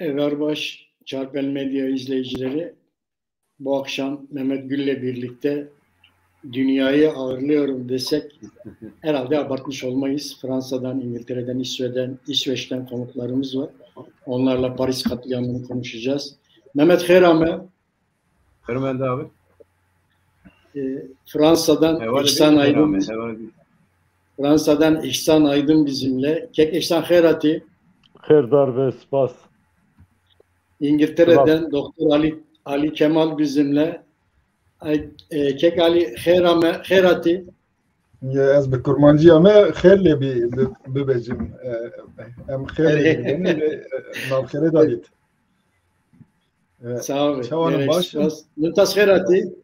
Everbaş Çarpel Medya izleyicileri, bu akşam Mehmet Gül'le birlikte dünyayı ağırlıyorum desek herhalde abartmış olmayız. Fransa'dan, İngiltere'den, İsveç'ten konuklarımız var. Onlarla Paris katliamını konuşacağız. Mehmet Herame. Hermende abi. Fransa'dan İhsan Aydın bizimle. Kek İhsan Herati. Herdar ve Spas. İngiltere'den Doktor Ali Kemal bizimle. Kek Ali Herati. Ez bi Kurmancıya me xerle bibecim. Em xerle bibecim. Navxere David. Sağ olun. Muntas Herati.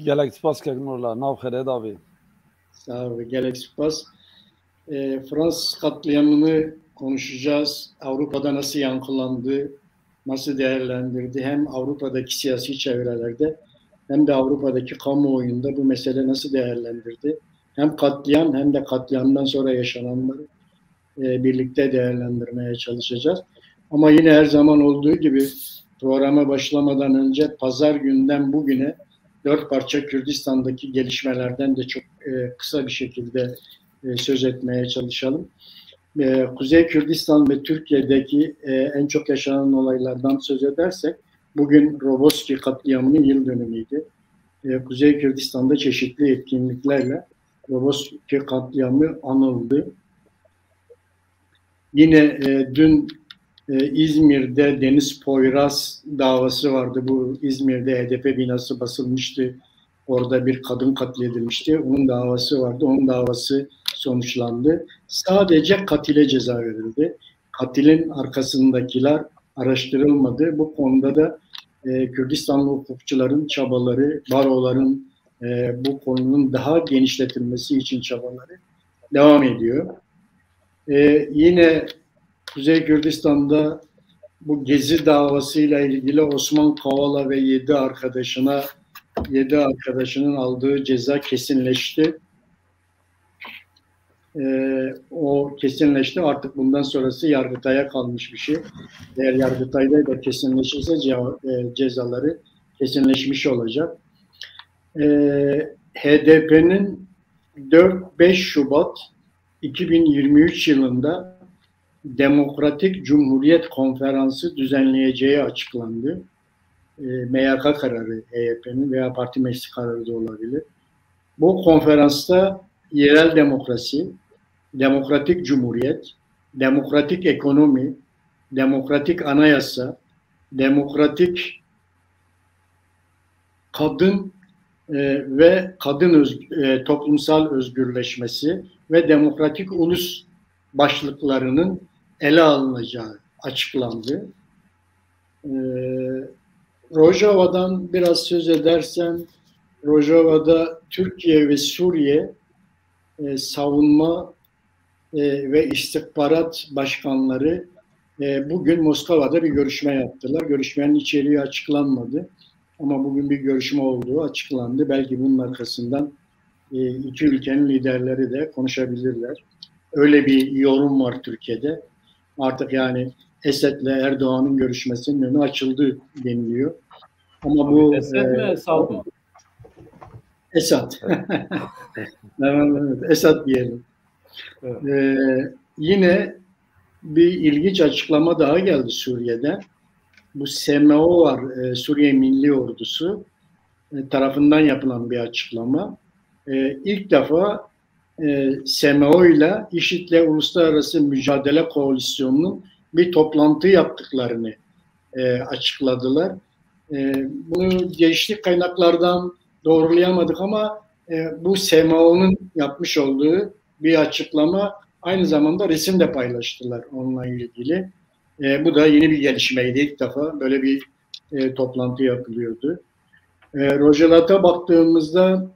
Gelek spas keknorla. Navxere David. Sağ olun. Gelek spas. Fransız katliamını konuşacağız. Avrupa'da nasıl yankılandı, nasıl değerlendirdi, hem Avrupa'daki siyasi çevrelerde hem de Avrupa'daki kamuoyunda bu mesele nasıl değerlendirdi. Hem katliam hem de katliamdan sonra yaşananları birlikte değerlendirmeye çalışacağız. Ama yine her zaman olduğu gibi programa başlamadan önce pazar günden bugüne 4 parça Kürdistan'daki gelişmelerden de çok kısa bir şekilde söz etmeye çalışalım. Kuzey Kürdistan ve Türkiye'deki en çok yaşanan olaylardan söz edersek, bugün Roboski katliamının yıl dönümüydü. Kuzey Kürdistan'da çeşitli etkinliklerle Roboski katliamı anıldı. Yine dün İzmir'de Deniz Poyraz davası vardı. Bu İzmir'de HDP binası basılmıştı. Orada bir kadın katledilmişti. Onun davası vardı. Onun davası sonuçlandı. Sadece katile ceza verildi. Katilin arkasındakiler araştırılmadı. Bu konuda da Kürdistanlı hukukçuların çabaları, baroların bu konunun daha genişletilmesi için çabaları devam ediyor. Yine Kuzey Kürdistan'da bu Gezi davasıyla ilgili Osman Kavala ve 7 arkadaşının aldığı ceza kesinleşti. O kesinleşti. Artık bundan sonrası Yargıtay'a kalmış bir şey. Eğer Yargıtay'da da kesinleşirse cezaları kesinleşmiş olacak. HDP'nin 4-5 Şubat 2023 yılında Demokratik Cumhuriyet Konferansı düzenleyeceği açıklandı. MYK kararı, HDP'nin veya parti meclisi kararı da olabilir. Bu konferansta yerel demokrasi, demokratik cumhuriyet, demokratik ekonomi, demokratik anayasa, demokratik kadın ve kadın toplumsal özgürleşmesi ve demokratik ulus başlıklarının ele alınacağı açıklandı. Rojava'dan biraz söz edersem, Rojava'da Türkiye ve Suriye savunma ve istihbarat başkanları bugün Moskova'da bir görüşme yaptılar. Görüşmenin içeriği açıklanmadı. Ama bugün bir görüşme olduğu açıklandı. Belki bunun arkasından iki ülkenin liderleri de konuşabilirler. Öyle bir yorum var Türkiye'de. Artık yani Esed'le Erdoğan'ın görüşmesinin önü açıldı deniliyor. Ama bu Esed mi Esad mı? Esad. Evet, Esad diyelim. Evet. Yine bir ilginç açıklama daha geldi Suriye'de. Bu SMO var, Suriye Milli Ordusu tarafından yapılan bir açıklama. İlk defa SMO ile IŞİD'le Uluslararası Mücadele Koalisyonu'nun bir toplantı yaptıklarını açıkladılar. Bunu çeşitli kaynaklardan doğrulayamadık ama bu SMO'nun yapmış olduğu bir açıklama, aynı zamanda resim de paylaştılar onunla ilgili. Bu da yeni bir gelişmeydi. İlk defa böyle bir toplantı yapılıyordu. Rojalat'a baktığımızda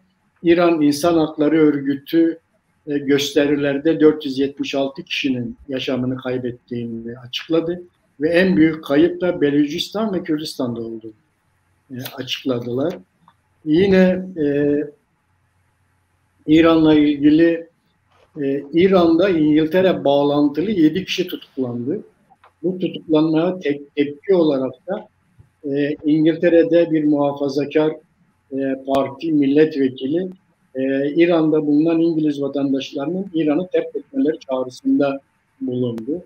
İran İnsan Hakları Örgütü gösterilerde 476 kişinin yaşamını kaybettiğini açıkladı ve en büyük kayıp da Belucistan ve Kürdistan'da olduğunu açıkladılar. Yine İran'la ilgili İran'da İngiltere bağlantılı 7 kişi tutuklandı. bu tutuklanmaya tepki olarak da İngiltere'de bir muhafazakar parti milletvekili İran'da bulunan İngiliz vatandaşlarının İran'ı terk etmeleri çağrısında bulundu.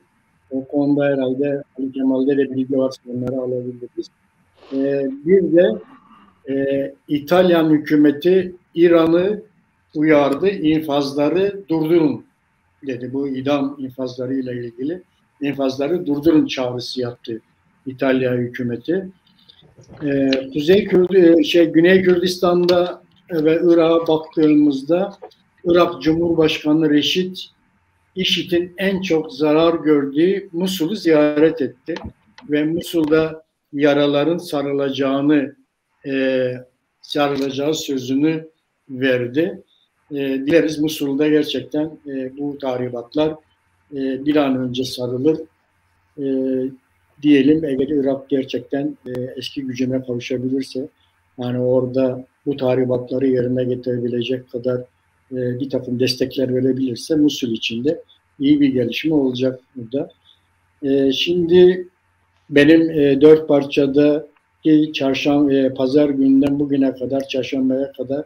O konuda herhalde Ali Kemal'de de bilgi varsa onları alabiliriz. Bir de İtalyan hükümeti İran'ı uyardı, infazları durdurun dedi. Bu idam infazlarıyla ilgili infazları durdurun çağrısı yaptı İtalya hükümeti. Güney Kürdistan'da ve Irak'a baktığımızda Irak Cumhurbaşkanı Reşit IŞİD'in en çok zarar gördüğü Musul'u ziyaret etti ve Musul'da yaraların sarılacağı sözünü verdi. Dileriz Musul'da gerçekten bu tahribatlar bir an önce sarılır. Diyelim eğer Irak gerçekten eski gücüne kavuşabilirse, yani orada bu tahribatları yerine getirebilecek kadar bir takım destekler verebilirse Musul için de iyi bir gelişme olacak burada. Şimdi benim 4 parçadaki pazar gününden bugüne kadar, çarşambaya kadar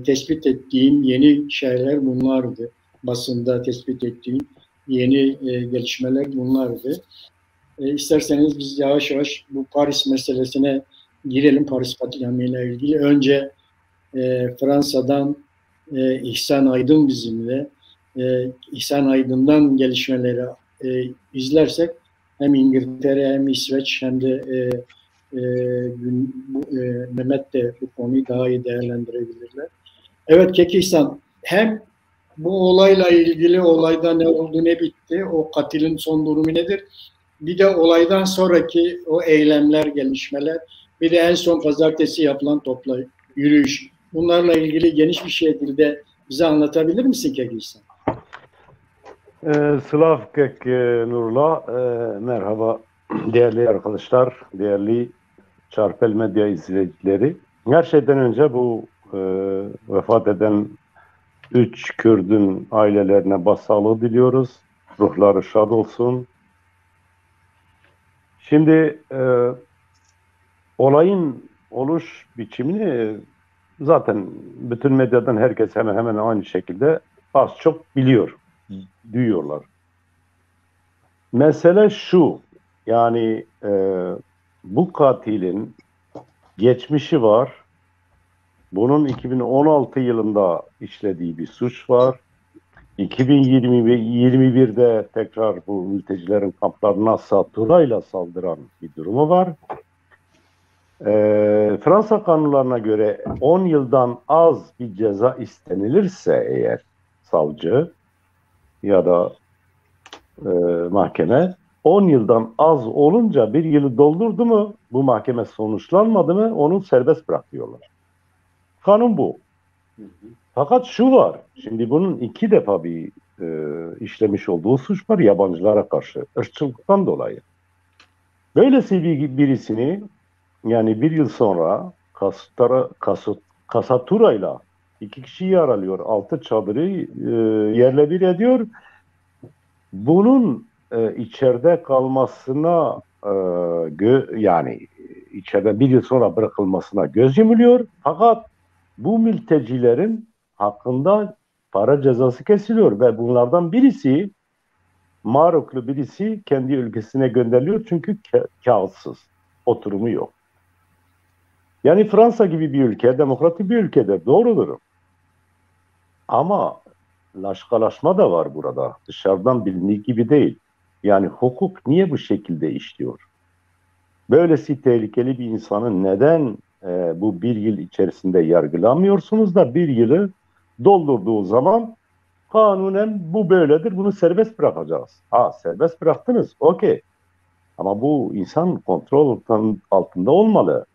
tespit ettiğim yeni şeyler bunlardı. Basında tespit ettiğim yeni gelişmeler bunlardı. İsterseniz biz yavaş yavaş bu Paris meselesine girelim, Paris katliamıyla ilgili. Önce Fransa'dan İhsan Aydın bizimle. İhsan Aydın'dan gelişmeleri izlersek hem İngiltere hem İsveç hem de Mehmet de bu konuyu daha iyi değerlendirebilirler. Evet Keki İhsan, hem bu olayla ilgili olayda ne oldu ne bitti, o katilin son durumu nedir? Bir de olaydan sonraki o eylemler, gelişmeler, bir de en son pazartesi yapılan yürüyüş. Bunlarla ilgili geniş bir şekilde bize anlatabilir misin Keki İhsan? Slavkek Nurla, merhaba değerli arkadaşlar, değerli Çarpel Medya izleyicileri. Her şeyden önce bu vefat eden 3 Kürdün ailelerine başsağlığı diliyoruz. Ruhları şad olsun. Şimdi olayın oluş biçimini zaten bütün medyadan herkes hemen hemen aynı şekilde az çok biliyor, duyuyorlar. Mesele şu, yani bu katilin geçmişi var. Bunun 2016 yılında işlediği bir suç var. 2021'de tekrar bu mültecilerin kamplarına saturayla saldıran bir durumu var. Fransa kanunlarına göre 10 yıldan az bir ceza istenilirse eğer savcı ya da mahkeme 10 yıldan az olunca bir yılı doldurdu mu, bu mahkeme sonuçlanmadı mı onu serbest bırakıyorlar. Kanun bu. Fakat şu var, şimdi bunun 2 defa bir işlemiş olduğu suç var yabancılara karşı, ırkçılıktan dolayı. Böylesi birisini yani 1 yıl sonra kasaturayla 2 kişiyi yaralıyor, 6 çadırı yerle bir ediyor. Bunun içeride kalmasına yani içeride 1 yıl sonra bırakılmasına göz yumuluyor. Fakat bu mültecilerin hakkında para cezası kesiliyor ve bunlardan birisi, Maroklu birisi kendi ülkesine gönderiliyor çünkü kağıtsız, oturumu yok. Yani Fransa gibi bir ülke, demokratik bir ülkede doğrudur. Ama laşkalaşma da var burada. Dışarıdan bilindiği gibi değil. Yani hukuk niye bu şekilde işliyor? Böylesi tehlikeli bir insanın neden bu 1 yıl içerisinde yargılamıyorsunuz da 1 yılı doldurduğu zaman kanunen bu böyledir, bunu serbest bırakacağız. Serbest bıraktınız, okey. Ama bu insan kontrol altında olmalı.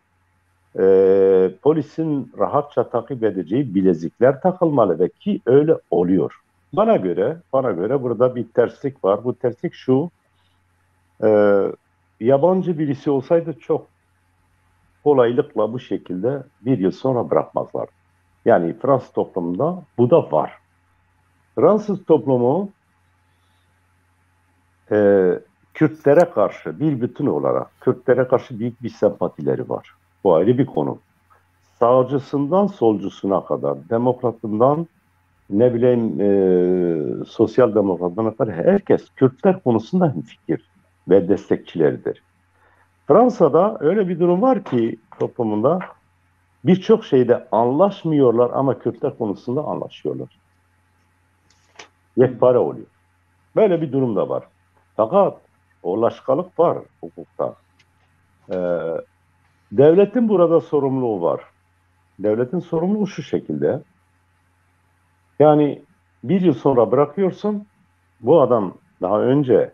Polisin rahatça takip edeceği bilezikler takılmalı ve ki öyle oluyor. Bana göre burada bir terslik var. Bu terslik şu, yabancı birisi olsaydı çok kolaylıkla bu şekilde 1 yıl sonra bırakmazlar. Yani Fransız toplumunda bu da var. Fransız toplumu Kürtlere karşı bir bütün olarak Kürtlere karşı büyük bir sempatileri var. Bu ayrı bir konu. Sağcısından solcusuna kadar, demokratından ne bileyim sosyal demokratına kadar herkes Kürtler konusunda hemfikir ve destekçileridir. Fransa'da öyle bir durum var ki toplumunda birçok şeyde anlaşmıyorlar ama Kürtler konusunda anlaşıyorlar. Yekpare oluyor. Böyle bir durum da var. Fakat ulaşkalık var hukukta. Devletin burada sorumluluğu var. Devletin sorumluluğu şu şekilde. Yani bir yıl sonra bırakıyorsun, bu adam daha önce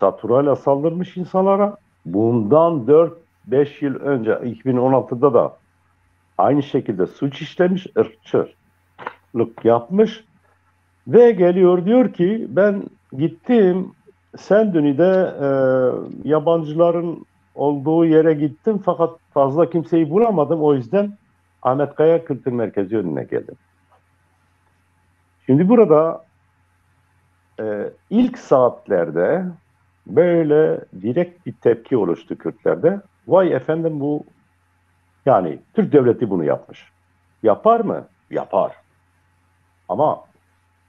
saturayla saldırmış insanlara, bundan 4-5 yıl önce 2016'da da aynı şekilde suç işlemiş, ırkçılık yapmış ve geliyor diyor ki ben gittim Senduni'de yabancıların olduğu yere gittim fakat fazla kimseyi bulamadım, o yüzden Ahmet Kaya Kültür Merkezi önüne geldim. Şimdi burada ilk saatlerde böyle direkt bir tepki oluştu Kürtlerde. Vay efendim bu, yani Türk devleti bunu yapmış. Yapar mı? Yapar. Ama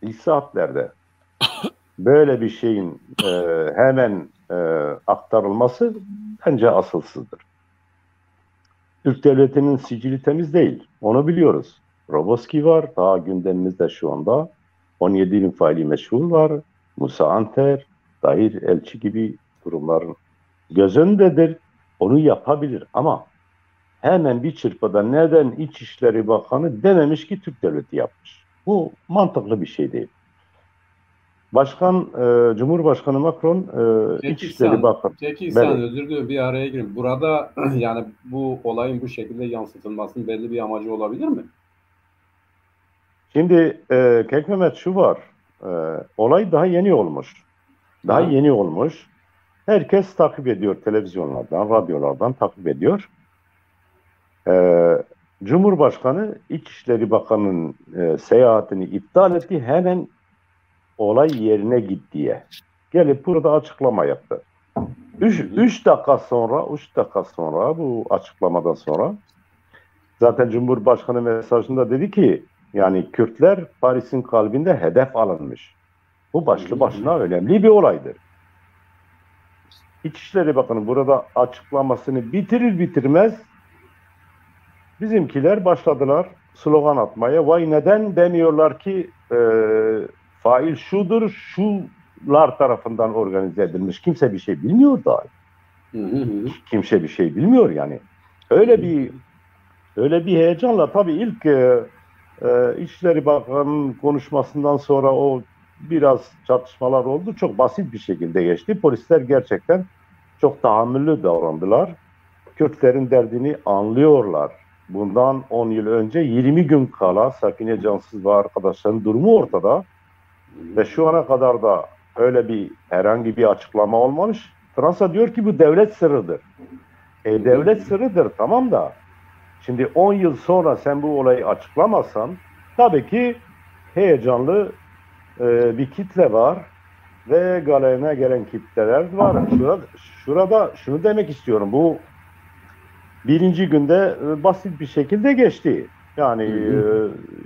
ilk saatlerde böyle bir şeyin hemen aktarılması bence asılsızdır. Türk devletinin sicili temiz değil. Onu biliyoruz. Roboski var. Daha gündemimizde şu anda. 17 bin faili meşhur var. Musa Anter, Tahir Elçi gibi durumların göz önündedir. Onu yapabilir ama hemen bir çırpıda neden İçişleri Bakanı dememiş ki Türk devleti yapmış. Bu mantıklı bir şey değil. Cumhurbaşkanı Macron İçişleri Bakanı. Peki sen özür dilerim bir araya gireyim. Burada yani bu olayın bu şekilde yansıtılmasının belli bir amacı olabilir mi? Şimdi Kek Mehmet şu var. Olay daha yeni olmuş. Daha yeni olmuş. Herkes takip ediyor televizyonlardan, radyolardan takip ediyor. Cumhurbaşkanı İçişleri Bakanı'nın seyahatini iptal etti. Hemen olay yerine git diye. Gelip burada açıklama yaptı. 3 dakika sonra bu açıklamadan sonra zaten Cumhurbaşkanı mesajında dedi ki yani Kürtler Paris'in kalbinde hedef alınmış. Bu başlı başına önemli bir olaydır. İçişleri Bakanı burada açıklamasını bitirir bitirmez bizimkiler başladılar slogan atmaya. Vay neden demiyorlar ki fail şudur, şular tarafından organize edilmiş. Kimse bir şey bilmiyor dahi. Kimse bir şey bilmiyor yani. Öyle bir heyecanla tabii ilk İçişleri Bakanı'nın konuşmasından sonra o biraz çatışmalar oldu. Çok basit bir şekilde geçti. Polisler gerçekten çok tahammüllü davrandılar. Kürtlerin derdini anlıyorlar. Bundan 10 yıl önce 20 gün kala Sakine Cansız ve arkadaşların durumu ortada. Ve şu ana kadar da öyle herhangi bir açıklama olmamış. Fransa diyor ki bu devlet sırrıdır. Devlet sırrıdır tamam da şimdi 10 yıl sonra sen bu olayı açıklamazsan tabii ki heyecanlı bir kitle var ve galeyana gelen kitleler var. Şurada şunu demek istiyorum. Bu birinci günde basit bir şekilde geçti. Yani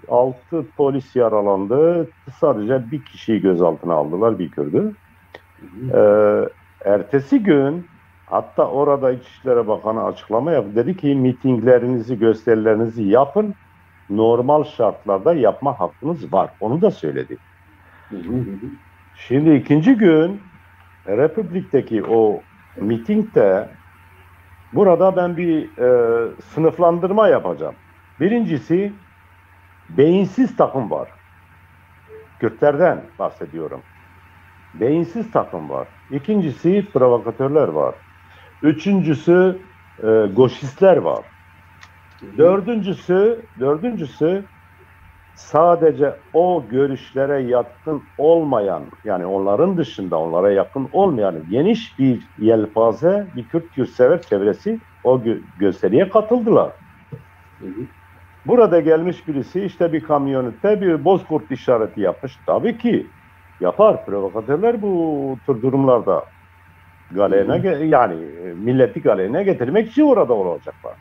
6 polis yaralandı. Sadece bir kişiyi gözaltına aldılar, bir Kürdü. Ertesi gün hatta orada İçişleri Bakanı açıklama yaptı. Dedi ki mitinglerinizi, gösterilerinizi yapın. Normal şartlarda yapma hakkınız var. Onu da söyledi. Şimdi ikinci gün Republik'teki o mitingde burada ben bir sınıflandırma yapacağım. Birincisi beyinsiz takım var. Kürtlerden bahsediyorum. Beyinsiz takım var. İkincisi provokatörler var. Üçüncüsü goşistler var. Dördüncüsü sadece o görüşlere yatkın olmayan, yani onların dışında onlara yakın olmayan geniş bir yelpaze, bir Kürt yurtsever çevresi o gösteriye katıldılar. Burada gelmiş birisi işte bir kamyonette bir bozkurt işareti yapmış. Tabii ki yapar provokatörler bu tür durumlarda. galeyana yani milleti galeyana getirmek için orada olacaklar.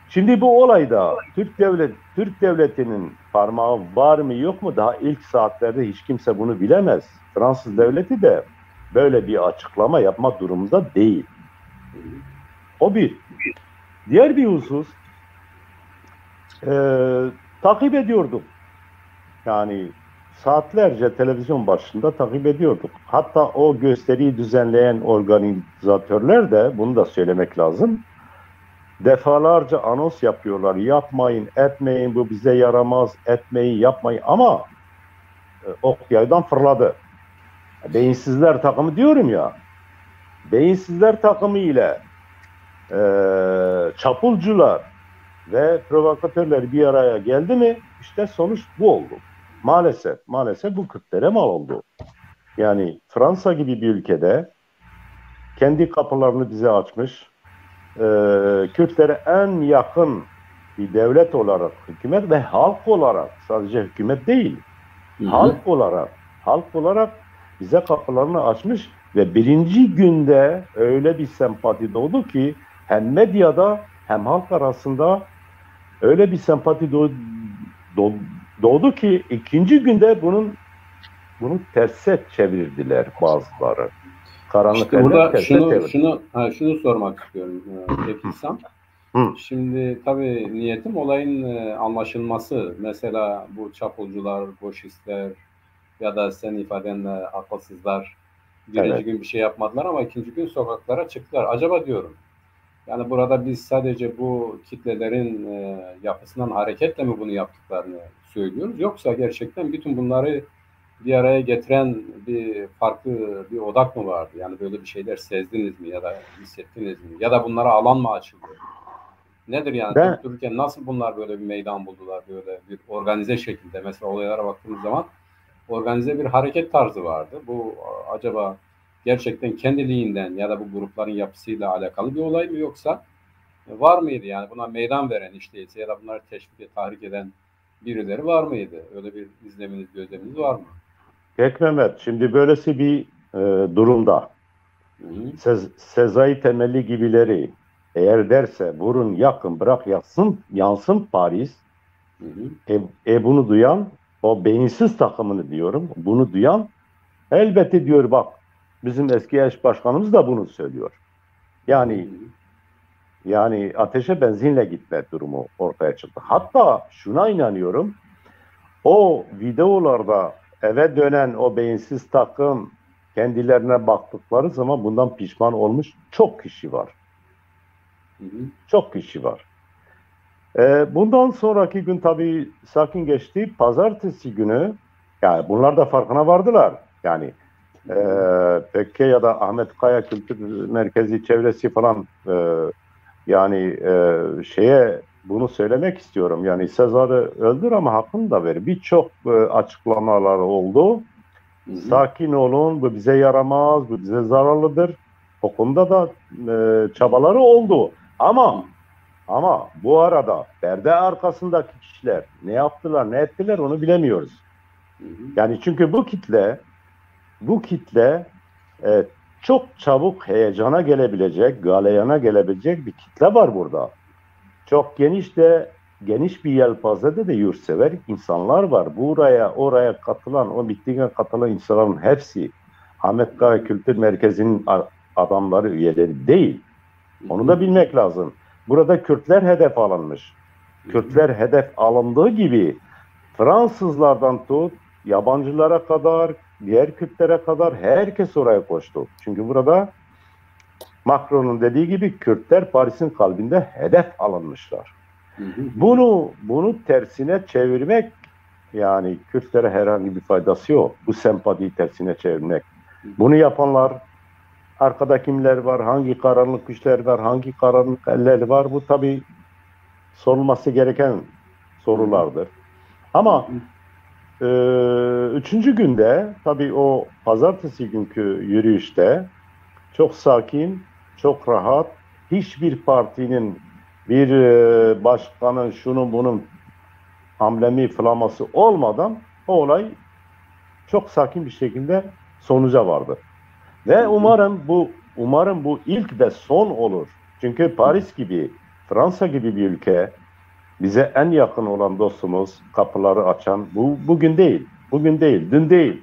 Şimdi bu olayda Türk devletinin parmağı var mı yok mu daha ilk saatlerde hiç kimse bunu bilemez. Fransız devleti de böyle bir açıklama yapma durumunda değil. O bir. Diğer bir husus takip ediyorduk. Yani saatlerce televizyon başında takip ediyorduk. Hatta o gösteriyi düzenleyen organizatörler de bunu da söylemek lazım. Defalarca anons yapıyorlar. Yapmayın, etmeyin, bu bize yaramaz, etmeyin, yapmayın. Ama ok yaydan fırladı. Beyinsizler takımı diyorum ya. Beyinsizler takımı ile çapulcular ve provokatörler bir araya geldi mi? İşte sonuç bu oldu. Maalesef bu Kürtlere mal oldu. Yani Fransa gibi bir ülkede kendi kapılarını bize açmış, Kürtlere en yakın bir devlet olarak hükümet ve halk olarak, sadece hükümet değil, halk olarak bize kapılarını açmış ve birinci günde öyle bir sempati doğdu ki hem medyada hem halk arasında öyle bir sempati doğdu ki ikinci günde bunu terse çevirdiler bazıları. Karanlık İşte burada şunu sormak istiyorum peki İhsan. Şimdi tabii niyetim olayın anlaşılması. Mesela bu çapulcular, boşistler ya da senin ifadenle akılsızlar birinci gün bir şey yapmadılar ama ikinci gün sokaklara çıktılar. Acaba diyorum, yani burada biz sadece bu kitlelerin yapısından hareketle mi bunu yaptıklarını söylüyoruz? Yoksa gerçekten bütün bunları bir araya getiren bir farklı bir odak mı vardı? Yani böyle bir şeyler sezdiniz mi ya da hissettiniz mi? Ya da bunlara alan mı açıldı? Nedir yani? Dururken nasıl bunlar böyle bir meydan buldular, böyle bir organize şekilde? Mesela olaylara baktığımız zaman organize bir hareket tarzı vardı. Bu acaba gerçekten kendiliğinden ya da bu grupların yapısıyla alakalı bir olay mı, yoksa var mıydı? Yani buna meydan veren işteyse ya da bunları teşvik, tahrik eden birileri var mıydı? Öyle bir izleminiz, gözleminiz var mı? Peki Mehmet, şimdi böylesi bir durumda Sezai Temelli gibileri eğer derse vurun, yakın, bırak yansın Paris, bunu duyan, o beyinsiz takımını diyorum, bunu duyan elbette diyor, bak bizim eski eş başkanımız da bunu söylüyor. Yani ateşe benzinle gitme durumu ortaya çıktı. Hatta şuna inanıyorum, o videolarda eve dönen o beyinsiz takım kendilerine baktıkları zaman bundan pişman olmuş çok kişi var. Çok kişi var. Bundan sonraki gün tabii sakin geçti. Pazartesi günü, yani bunlar da farkına vardılar. Yani Pekke ya da Ahmet Kaya Kültür Merkezi çevresi falan bunu söylemek istiyorum. Yani Sezar'ı öldür ama hakkını da ver. Birçok açıklamalar oldu. Sakin olun, bu bize yaramaz, bu bize zararlıdır. O konuda da çabaları oldu. Ama bu arada perde arkasındaki kişiler ne yaptılar, ne ettiler onu bilemiyoruz. Yani çünkü bu kitle çok çabuk heyecana gelebilecek, galeyana gelebilecek bir kitle var burada. Çok geniş bir yelpazede de yurtsever insanlar var. Oraya katılan, o mitinge katılan insanların hepsi Ahmet Kaya Kültür Merkezi'nin adamları, üyeleri değil. Onu da bilmek lazım. Burada Kürtler hedef alınmış. Kürtler hedef alındığı gibi Fransızlardan tut, yabancılara kadar, diğer Kürtlere kadar herkes oraya koştu. Çünkü burada Macron'un dediği gibi Kürtler Paris'in kalbinde hedef alınmışlar. Bunu tersine çevirmek, yani Kürtlere herhangi bir faydası yok. Bu sempatiyi tersine çevirmek. Bunu yapanlar, arkada kimler var, hangi karanlık güçler var, hangi karanlık eller var, bu tabii sorulması gereken sorulardır. Ama üçüncü günde tabii o pazartesi günkü yürüyüşte çok sakin, çok rahat, hiçbir partinin, bir başkanın şunun bunun hamlemi flaması olmadan o olay çok sakin bir şekilde sonuca vardı. Ve umarım bu ilk ve son olur. Çünkü Paris gibi, Fransa gibi bir ülke bize en yakın olan dostumuz, kapıları açan bugün değil, dün değil.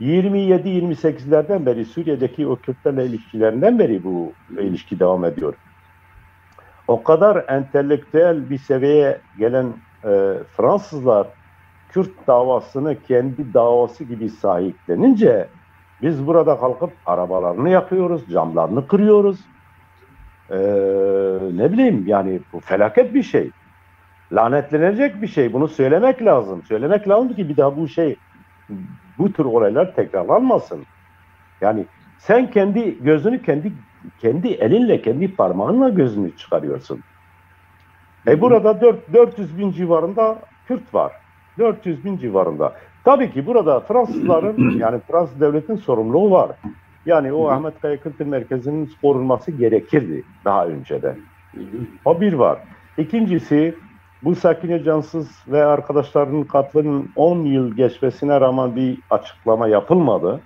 27-28'lerden beri Suriye'deki o Kürtlerle ilişkilerinden beri bu ilişki devam ediyor. O kadar entelektüel bir seviyeye gelen Fransızlar Kürt davasını kendi davası gibi sahiplenince biz burada kalkıp arabalarını yakıyoruz, camlarını kırıyoruz. Ne bileyim yani bu felaket bir şey. Lanetlenecek bir şey. Bunu söylemek lazım. Söylemek lazım ki bir daha bu tür olaylar tekrarlanmasın. Yani sen kendi gözünü kendi elinle, kendi parmağınla gözünü çıkarıyorsun. Burada 400 bin civarında Kürt var. 400 bin civarında. Tabii ki burada Fransızların yani Fransız devletin sorumluluğu var. Yani o Ahmet Kaya Kültür Merkezi'nin korunması gerekirdi daha önceden. O bir var. İkincisi bu Sakine Cansız ve arkadaşlarının katlının 10 yıl geçmesine rağmen bir açıklama yapılmadı.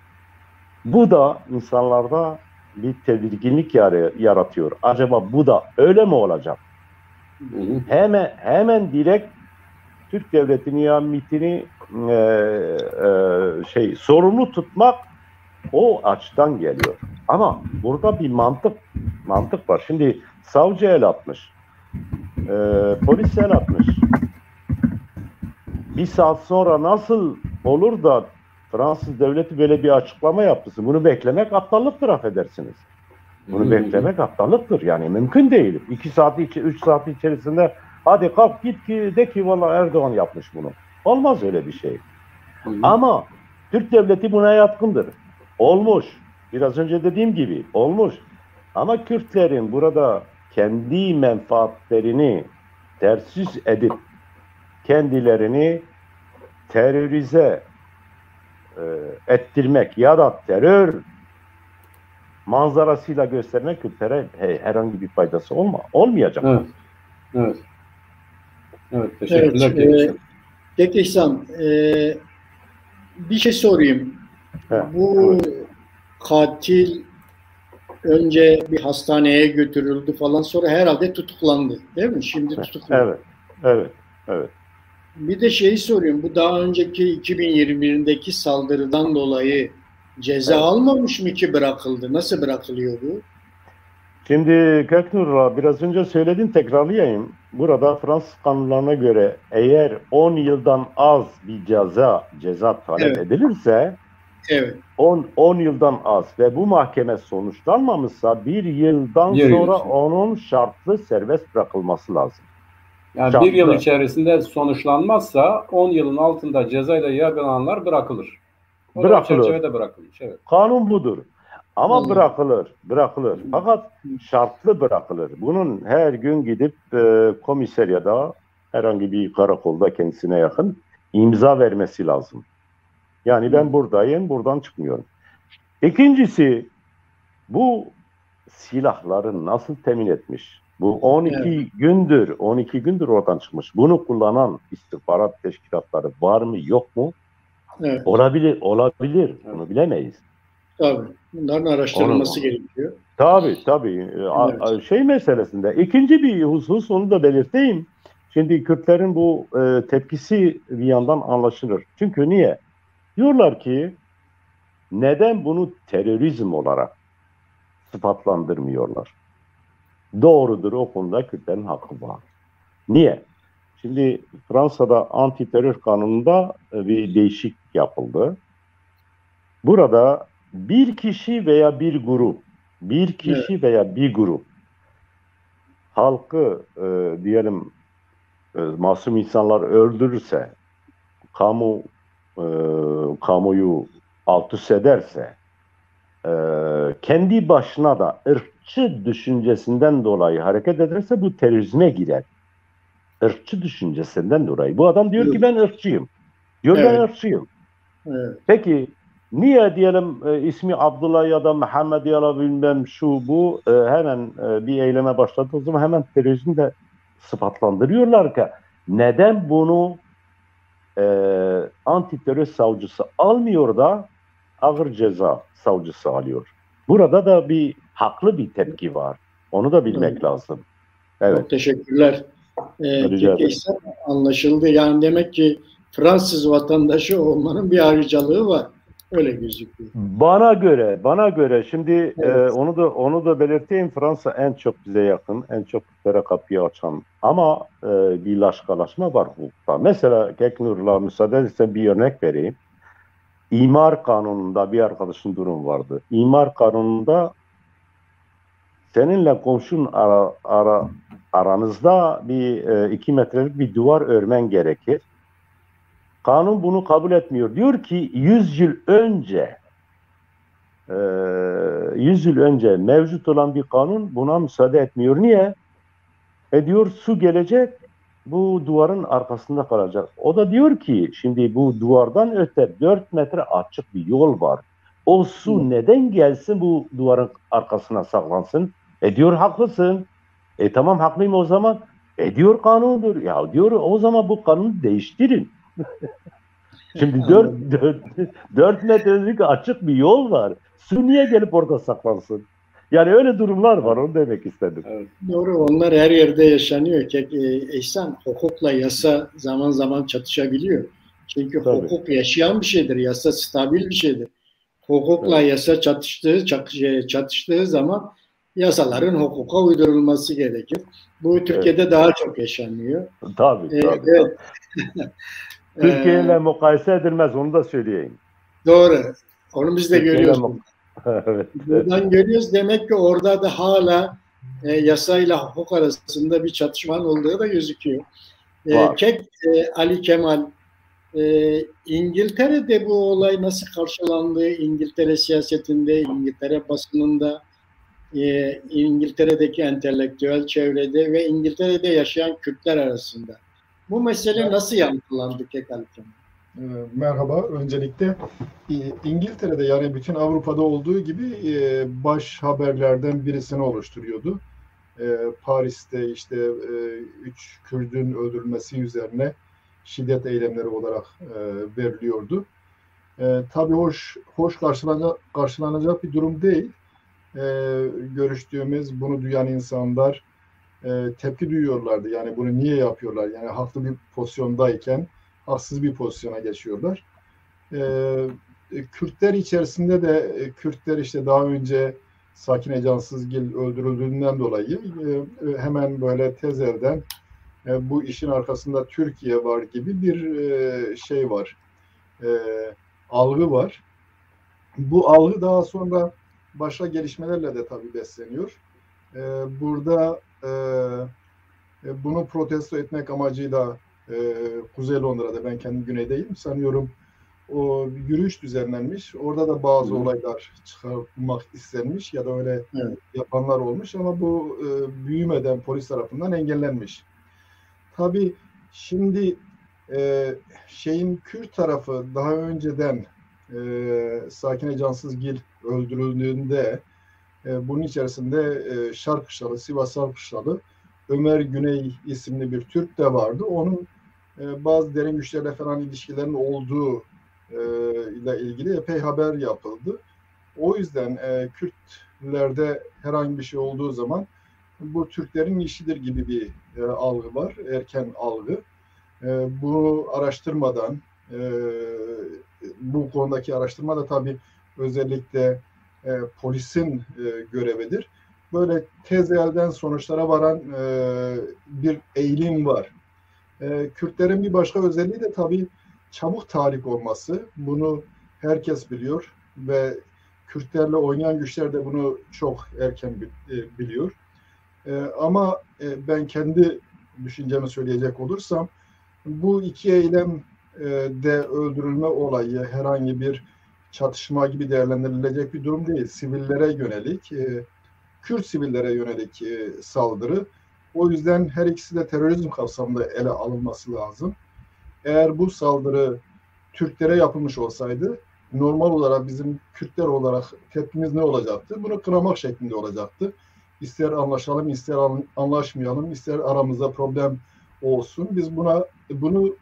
Bu da insanlarda bir tedirginlik yaratıyor. Acaba bu da öyle mi olacak? Hemen direkt Türk Devleti'ni ya MİT'ini sorumlu tutmak o açıdan geliyor. Ama burada bir mantık var. Şimdi savcı el atmış. Polis el atmış. Bir saat sonra nasıl olur da Fransız devleti böyle bir açıklama yaptısı? Bunu beklemek aptallıktır, affedersiniz. Bunu beklemek aptallıktır. Yani mümkün değil. 2 saat, 3 saat içerisinde hadi kalk git ki de ki vallahi Erdoğan yapmış bunu. Olmaz öyle bir şey. Ama Türk devleti buna yatkındır. Olmuş. Biraz önce dediğim gibi olmuş. Ama Kürtlerin burada kendi menfaatlerini ters yüz edip kendilerini terörize ettirmek ya da terör manzarasıyla göstermek Kürtlere herhangi bir faydası olmayacak. Evet. Evet, teşekkürler. Evet, peki İhsan, bir şey sorayım. Bu katil önce bir hastaneye götürüldü falan, sonra herhalde tutuklandı, değil mi? Şimdi tutuklandı. Evet. Bir de şeyi soruyorum. Bu daha önceki 2021'deki saldırıdan dolayı ceza almamış mı ki bırakıldı? Nasıl bırakılıyor bu? Şimdi Köknur, biraz önce söyledin, tekrarlayayım. Burada Fransız kanunlarına göre eğer 10 yıldan az bir ceza talep edilirse 10 yıldan az ve bu mahkeme sonuçlanmamışsa 1 yıldan sonra onun şartlı serbest bırakılması lazım. Yani şartlı. 1 yıl içerisinde sonuçlanmazsa 10 yılın altında cezayla yargılananlar bırakılır. O çerçevede bırakılmış. Evet. Kanun budur. Ama bırakılır. Fakat şartlı bırakılır. Bunun her gün gidip komiseryada herhangi bir karakolda kendisine yakın imza vermesi lazım. Yani ben buradayım, buradan çıkmıyorum. İkincisi, bu silahları nasıl temin etmiş? Bu 12 gündür oradan çıkmış. Bunu kullanan istihbarat teşkilatları var mı, yok mu? Evet. Olabilir. Bunu bilemeyiz. Tabii. Bunların araştırılması gerekiyor. Tabii. Evet. Şey meselesinde. İkinci bir husus, onu da belirteyim. Şimdi Kürtlerin bu tepkisi bir yandan anlaşılır. Çünkü niye? Diyorlar ki neden bunu terörizm olarak sıfatlandırmıyorlar? Doğrudur, o konuda Kürtlerin hakkı var. Niye? Şimdi Fransa'da anti terör kanununda bir değişik yapıldı. Burada bir kişi veya bir grup halkı diyelim masum insanlar öldürürse, kamuyu alt üst ederse, kendi başına da ırkçı düşüncesinden dolayı hareket ederse bu terörizme girer. Irkçı düşüncesinden dolayı. Bu adam diyor ki ben ırkçıyım. Evet. Peki niye diyelim ismi Abdullah ya da Muhammed ya da bilmem şu bu hemen bir eyleme başladı, o zaman hemen terörizm de sıfatlandırıyorlar ki neden bunu anti terör savcısı almıyor da ağır ceza savcısı alıyor? Burada da bir haklı bir tepki var. Onu da bilmek lazım. Evet. Çok teşekkürler. Rica ederim. Anlaşıldı. Yani demek ki Fransız vatandaşı olmanın bir ayrıcalığı var. Öyle gözüküyor. Bana göre şimdi Evet. onu da belirteyim. Fransa en çok bize yakın, en çok Türklere kapıyı açan. Ama bir laşkalaşma var hukukta. Mesela Keknur'la müsaade edersen bir örnek vereyim. İmar kanununda bir arkadaşın durum vardı. İmar kanununda seninle komşun aranızda bir 2 metrelik bir duvar örmen gerekir. Kanun bunu kabul etmiyor. Diyor ki 100 yıl önce mevcut olan bir kanun buna müsaade etmiyor. Niye? Diyor su gelecek, bu duvarın arkasında kalacak. O da diyor ki şimdi bu duvardan öte 4 metre açık bir yol var. O su neden gelsin bu duvarın arkasına saklansın? Diyor haklısın. Tamam haklıyım o zaman. Diyor kanundur. Ya diyor o zaman bu kanunu değiştirin. Şimdi 4 metrelik açık bir yol var. Su niye gelip orada saklansın? Yani öyle durumlar var. Onu demek istedim. Evet. Doğru. Onlar her yerde yaşanıyor. İhsan, hukukla yasa zaman zaman çatışabiliyor. Çünkü Tabii. hukuk yaşayan bir şeydir. Yasa stabil bir şeydir. Hukukla yasa çatıştığı zaman yasaların hukuka uydurulması gerekir. Bu Türkiye'de daha çok yaşanıyor. Tabii. Evet. Türkiye ile mukayese edilmez. Onu da söyleyeyim. Doğru. Onu biz de görüyoruz. Evet. Buradan görüyoruz. Demek ki orada da hala yasayla hukuk arasında bir çatışmanın olduğu da gözüküyor. Ali Kemal, İngiltere'de bu olay nasıl karşılandı? İngiltere siyasetinde, İngiltere basınında, İngiltere'deki entelektüel çevrede ve İngiltere'de yaşayan Kürtler arasında. Bu mesele nasıl yankılandı Ali Kemal? Merhaba. Öncelikle İngiltere'de yani bütün Avrupa'da olduğu gibi baş haberlerden birisini oluşturuyordu. Paris'te işte 3 Kürt'ün öldürülmesi üzerine şiddet eylemleri olarak veriliyordu. Tabii hoş karşılanacak bir durum değil. Görüştüğümüz, bunu duyan insanlar tepki duyuyorlardı. Yani bunu niye yapıyorlar? Yani haklı bir pozisyondayken haksız bir pozisyona geçiyorlar. Kürtler içerisinde de Kürtler işte daha önce Sakine Cansızgil öldürüldüğünden dolayı hemen böyle tezelden bu işin arkasında Türkiye var gibi bir şey var. Algı var. Bu algı daha sonra başka gelişmelerle de tabii besleniyor. Burada bunu protesto etmek amacıyla Kuzey Londra'da, ben kendim güneydeyim, sanıyorum o yürüyüş düzenlenmiş. Orada da bazı olaylar çıkartmak istenmiş ya da öyle yapanlar olmuş ama bu büyümeden polis tarafından engellenmiş. Tabii şimdi Kürt tarafı daha önceden Sakine Cansızgil öldürüldüğünde bunun içerisinde Şarkışlalı, Sivas Şarkışlalı Ömer Güney isimli bir Türk de vardı. Onun bazı derin güçlerle falan ilişkilerin olduğu ile ilgili epey haber yapıldı. O yüzden Kürtlerde herhangi bir şey olduğu zaman bu Türklerin işidir gibi bir algı var, erken algı. Bunu araştırmadan, bu konudaki araştırma da tabii özellikle polisin görevidir. Böyle tez elden sonuçlara varan bir eğilim var. Kürtlerin bir başka özelliği de tabii çabuk tahrik olması. Bunu herkes biliyor ve Kürtlerle oynayan güçler de bunu çok erken biliyor. Ama ben kendi düşüncemi söyleyecek olursam bu iki eylem de öldürülme olayı herhangi bir çatışma gibi değerlendirilecek bir durum değil. Sivillere yönelik, Kürt sivillere yönelik saldırı. O yüzden her ikisi de terörizm kapsamında ele alınması lazım. Eğer bu saldırı Türklere yapılmış olsaydı normal olarak bizim Kürtler olarak tepkimiz ne olacaktı? Bunu kınamak şeklinde olacaktı. İster anlaşalım, ister anlaşmayalım, ister aramızda problem olsun. Biz bunu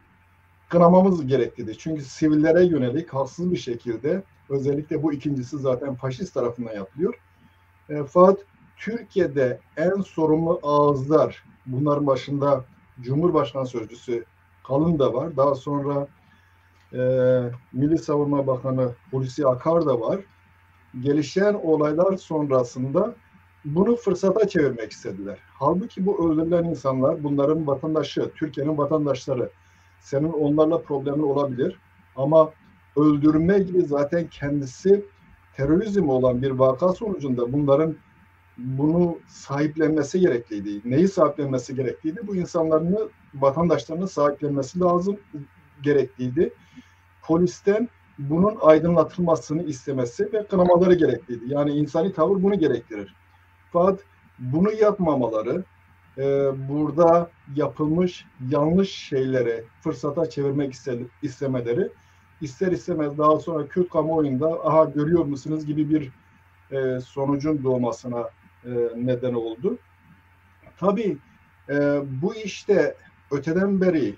kınamamız gerektiğidir. Çünkü sivillere yönelik haksız bir şekilde, özellikle bu ikincisi zaten faşist tarafından yapılıyor. Fakat Türkiye'de en sorumlu ağızlar, bunların başında Cumhurbaşkanı Sözcüsü Kalın da var. Daha sonra Milli Savunma Bakanı Hulusi Akar da var. Gelişen olaylar sonrasında bunu fırsata çevirmek istediler. Halbuki bu öldürülen insanlar, bunların vatandaşı, Türkiye'nin vatandaşları. Senin onlarla problemin olabilir ama öldürme gibi zaten kendisi terörizm olan bir vaka sonucunda bunların bunu sahiplenmesi gerekliydi. Neyi sahiplenmesi gerekliydi? Bu insanların, vatandaşlarını sahiplenmesi lazım gerekliydi. Polisten bunun aydınlatılmasını istemesi ve kınamaları gerekliydi. Yani insani tavır bunu gerektirir. Fakat bunu yapmamaları, burada yapılmış yanlış şeylere fırsata çevirmek istemeleri, ister istemez daha sonra Kürt kamuoyunda aha görüyor musunuz gibi bir sonucun doğmasına neden oldu. Tabii bu işte öteden beri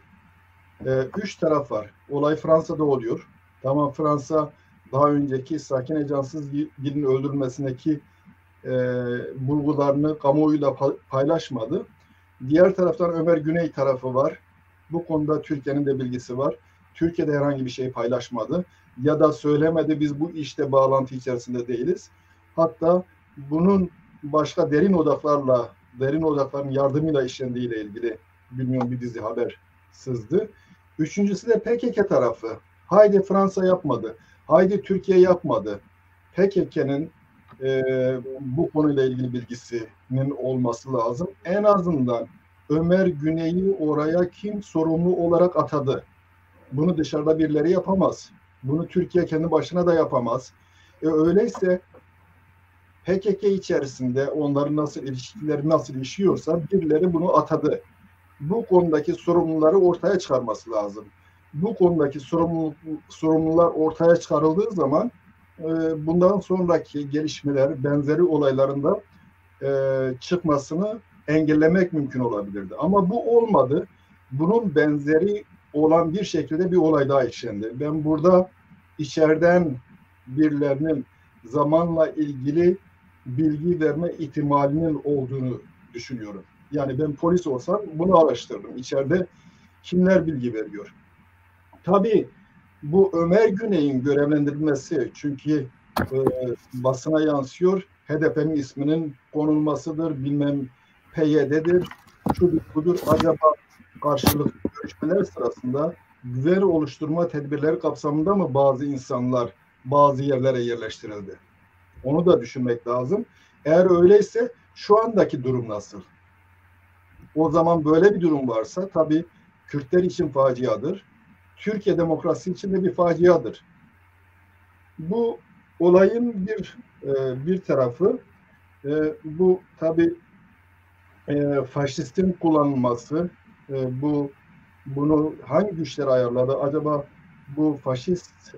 3 taraf var. Olay Fransa'da oluyor. Tamam, Fransa daha önceki Sakine Cansızgil'in öldürülmesindeki bulgularını kamuoyuyla paylaşmadı. Diğer taraftan Ömer Güney tarafı var. Bu konuda Türkiye'nin de bilgisi var. Türkiye'de herhangi bir şey paylaşmadı. Ya da söylemedi, biz bu işte bağlantı içerisinde değiliz. Hatta bunun başka derin odakların yardımıyla işlendiğiyle ilgili bilmiyorum bir dizi haber sızdı. Üçüncüsü de PKK tarafı. Haydi Fransa yapmadı. Haydi Türkiye yapmadı. PKK'nın bu konuyla ilgili bilgisinin olması lazım. En azından Ömer Güney'i oraya kim sorumlu olarak atadı? Bunu dışarıda birileri yapamaz. Bunu Türkiye kendi başına da yapamaz. Öyleyse PKK içerisinde onların ilişkileri nasıl işiyorsa birileri bunu atadı. Bu konudaki sorumluları ortaya çıkarması lazım. Bu konudaki sorumlular ortaya çıkarıldığı zaman bundan sonraki gelişmeler, benzeri olaylarında çıkmasını engellemek mümkün olabilirdi. Ama bu olmadı. Bunun benzeri olan bir şekilde bir olay daha işlendi. Ben burada içeriden birilerinin zamanla ilgili bilgi verme ihtimalinin olduğunu düşünüyorum. Yani ben polis olsam bunu araştırırım. İçeride kimler bilgi veriyor? Tabii bu Ömer Güney'in görevlendirilmesi, çünkü basına yansıyor, HDP'nin isminin konulmasıdır, bilmem PYD'dir, şudur budur. Acaba karşılıklı görüşmeler sırasında güven oluşturma tedbirleri kapsamında mı bazı insanlar bazı yerlere yerleştirildi? Onu da düşünmek lazım. Eğer öyleyse şu andaki durum nasıl? O zaman böyle bir durum varsa tabii Kürtler için faciadır. Türkiye demokrasi için de bir faciadır. Bu olayın bir tarafı, bu tabii faşistin kullanılması, bunu hangi güçler ayarladı? Acaba bu faşist,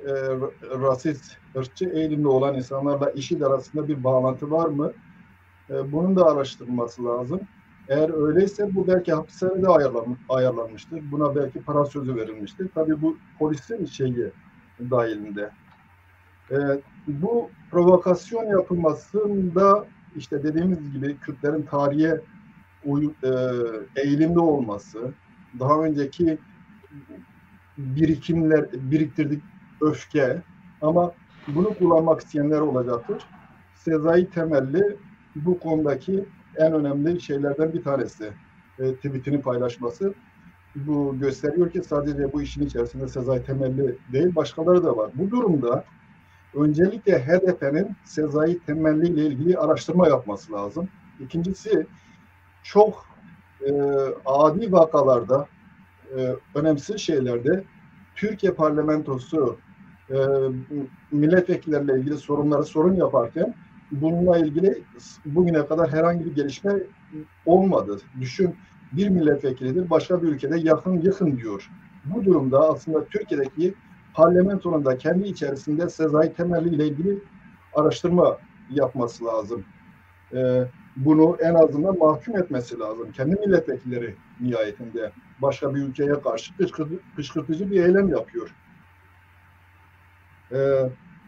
rasist, ırkçı eğilimli olan insanlarla IŞİD arasında bir bağlantı var mı? Bunun da araştırılması lazım. Eğer öyleyse bu belki hapishanede ayarlanmıştır. Buna belki para sözü verilmiştir. Tabii bu polisin şeyi dahilinde. Bu provokasyon yapılmasında işte dediğimiz gibi Kürtlerin tarihe eğilimli olması, daha önceki biriktirdik öfke, ama bunu kullanmak isteyenler olacaktır. Sezai temelli bu konudaki en önemli şeylerden bir tanesi. Tweetini paylaşması. Bu gösteriyor ki sadece bu işin içerisinde Sezai temelli değil, başkaları da var. Bu durumda öncelikle HDP'nin Sezai temelli ile ilgili araştırma yapması lazım. İkincisi, çok adi vakalarda, önemsiz şeylerde Türkiye parlamentosu milletvekillerle ilgili sorun yaparken bununla ilgili bugüne kadar herhangi bir gelişme olmadı. Düşün, bir milletvekilidir, başka bir ülkede yakın diyor. Bu durumda aslında Türkiye'deki parlamentonun da kendi içerisinde Sezai temelli ile ilgili araştırma yapması lazım. bunu en azından mahkum etmesi lazım. Kendi milletvekilleri nihayetinde başka bir ülkeye karşı kışkırtıcı bir eylem yapıyor.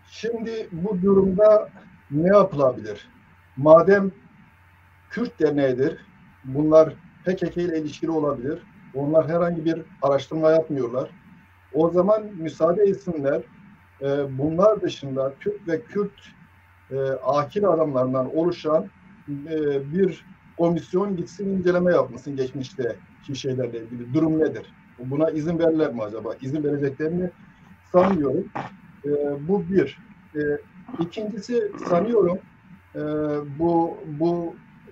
Şimdi bu durumda ne yapılabilir? Madem Kürt Derneği'dir, bunlar PKK ile ilişkili olabilir. Onlar herhangi bir araştırma yapmıyorlar. O zaman müsaade etsinler. Bunlar dışında Türk ve Kürt akil adamlarından oluşan bir komisyon gitsin inceleme yapmasın geçmişteki şeylerle ilgili. Durum nedir? Buna izin verirler mi acaba? İzin vereceklerini sanmıyorum. Bu bir. İkincisi sanıyorum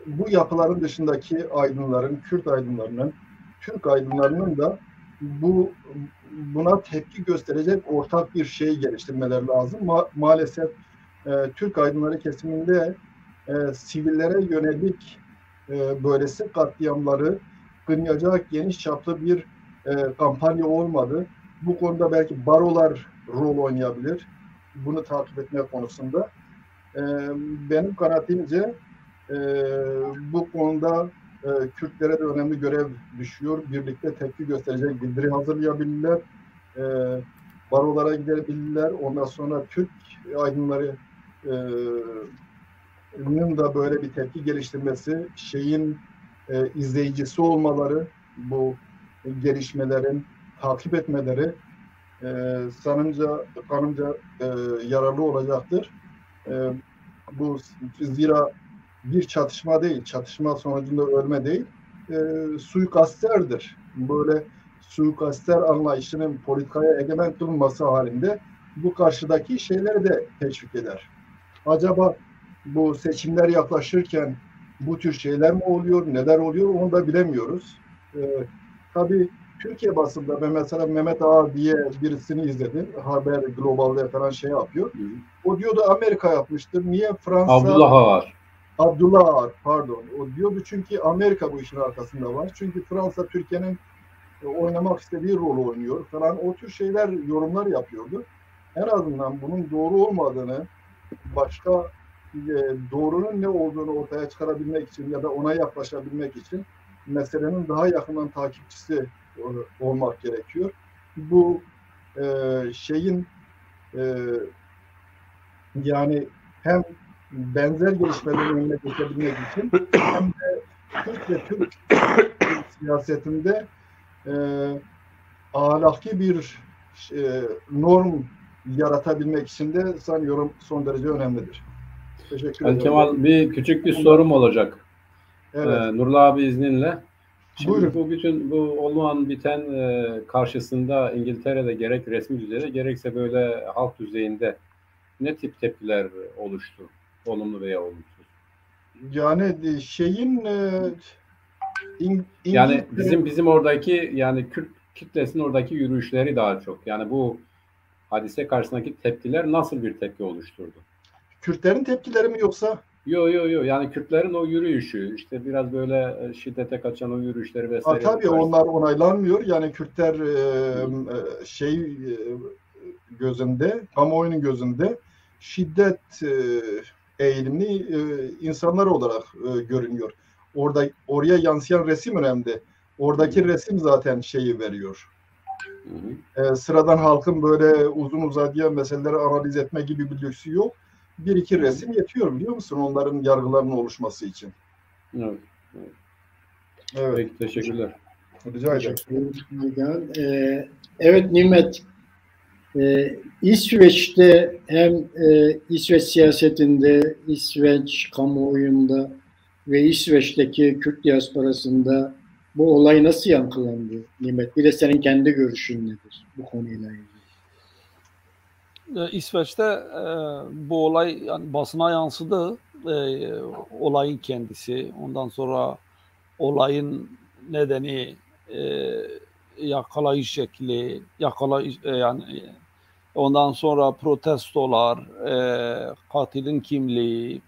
bu yapıların dışındaki aydınların, Kürt aydınlarının, Türk aydınlarının da buna tepki gösterecek ortak bir şey geliştirmeleri lazım. Maalesef Türk aydınları kesiminde sivillere yönelik böylesi katliamları kınayacak geniş çaplı bir kampanya olmadı. Bu konuda belki barolar rol oynayabilir. Bunu takip etme konusunda. Benim kanaatimce bu konuda Kürtlere de önemli görev düşüyor. Birlikte tepki gösterecek bildiri hazırlayabilirler. Barolara gidebilirler. Ondan sonra Türk aydınlarının da böyle bir tepki geliştirmesi, şeyin izleyicisi olmaları, bu gelişmelerin takip etmeleri kanımca yararlı olacaktır. Bu zira bir çatışma değil, çatışma sonucunda ölme değil, suikastlerdir. Böyle suikastler anlayışının politikaya egemen kılınması halinde bu karşıdaki şeyleri de teşvik eder. Acaba bu seçimler yaklaşırken bu tür şeyler mi oluyor, neler oluyor onu da bilemiyoruz. Tabii Türkiye basında ben mesela Mehmet Ağa diye birisini izledim. Haber Global'de falan şey yapıyor. O diyordu Amerika yapmıştır. Niye Fransa? Abdullah Ağa, pardon. O diyordu çünkü Amerika bu işin arkasında var. Çünkü Fransa Türkiye'nin oynamak istediği rol oynuyor falan. O tür şeyler, yorumlar yapıyordu. En azından bunun doğru olmadığını, başka doğrunun ne olduğunu ortaya çıkarabilmek için ya da ona yaklaşabilmek için meselenin daha yakından takipçisi olmak gerekiyor. Bu şeyin yani hem benzer gelişmelerin önüne geçebilmek için hem de Türk ve Türk siyasetinde ahlaki bir norm yaratabilmek için de sanıyorum son derece önemlidir. Teşekkür ederim. Kemal, küçük bir sorum olacak. Evet. Nurullah abi izninle. Şimdi Buyurun. bu olan biten karşısında İngiltere'de gerek resmi düzeyde gerekse böyle halk düzeyinde ne tip tepkiler oluştu? Olumlu veya olumsuz. Yani şeyin yani bizim oradaki yani Kürt kitlesinin oradaki yürüyüşleri daha çok. Yani bu hadise karşısındaki tepkiler nasıl bir tepki oluşturdu? Kürtlerin tepkileri mi yoksa? Yo. Yani Kürtlerin o yürüyüşü, işte biraz böyle şiddete kaçan o yürüyüşleri vesaire. Tabii onlar onaylanmıyor. Yani Kürtler gözünde, kamuoyunun gözünde şiddet eğilimli insanlar olarak görünüyor. Oraya yansıyan resim önemli. Oradaki resim zaten şeyi veriyor. Sıradan halkın böyle uzun uzadıya meseleleri analiz etme gibi bir lüksü yok. Bir iki resim yetiyor biliyor musun? Onların yargılarının oluşması için. Evet. Peki, teşekkürler. Rica ederim. Evet Nimet, İsveç'te hem İsveç siyasetinde, İsveç kamuoyunda ve İsveç'teki Kürt diasporasında bu olay nasıl yankılandı Nimet? Bir de senin kendi görüşün nedir bu konuyla ilgili? İsveç'te bu olay yani basına yansıdı. Olayın kendisi. Ondan sonra olayın nedeni, yakalayış şekli, yani ondan sonra protestolar, katilin kimliği,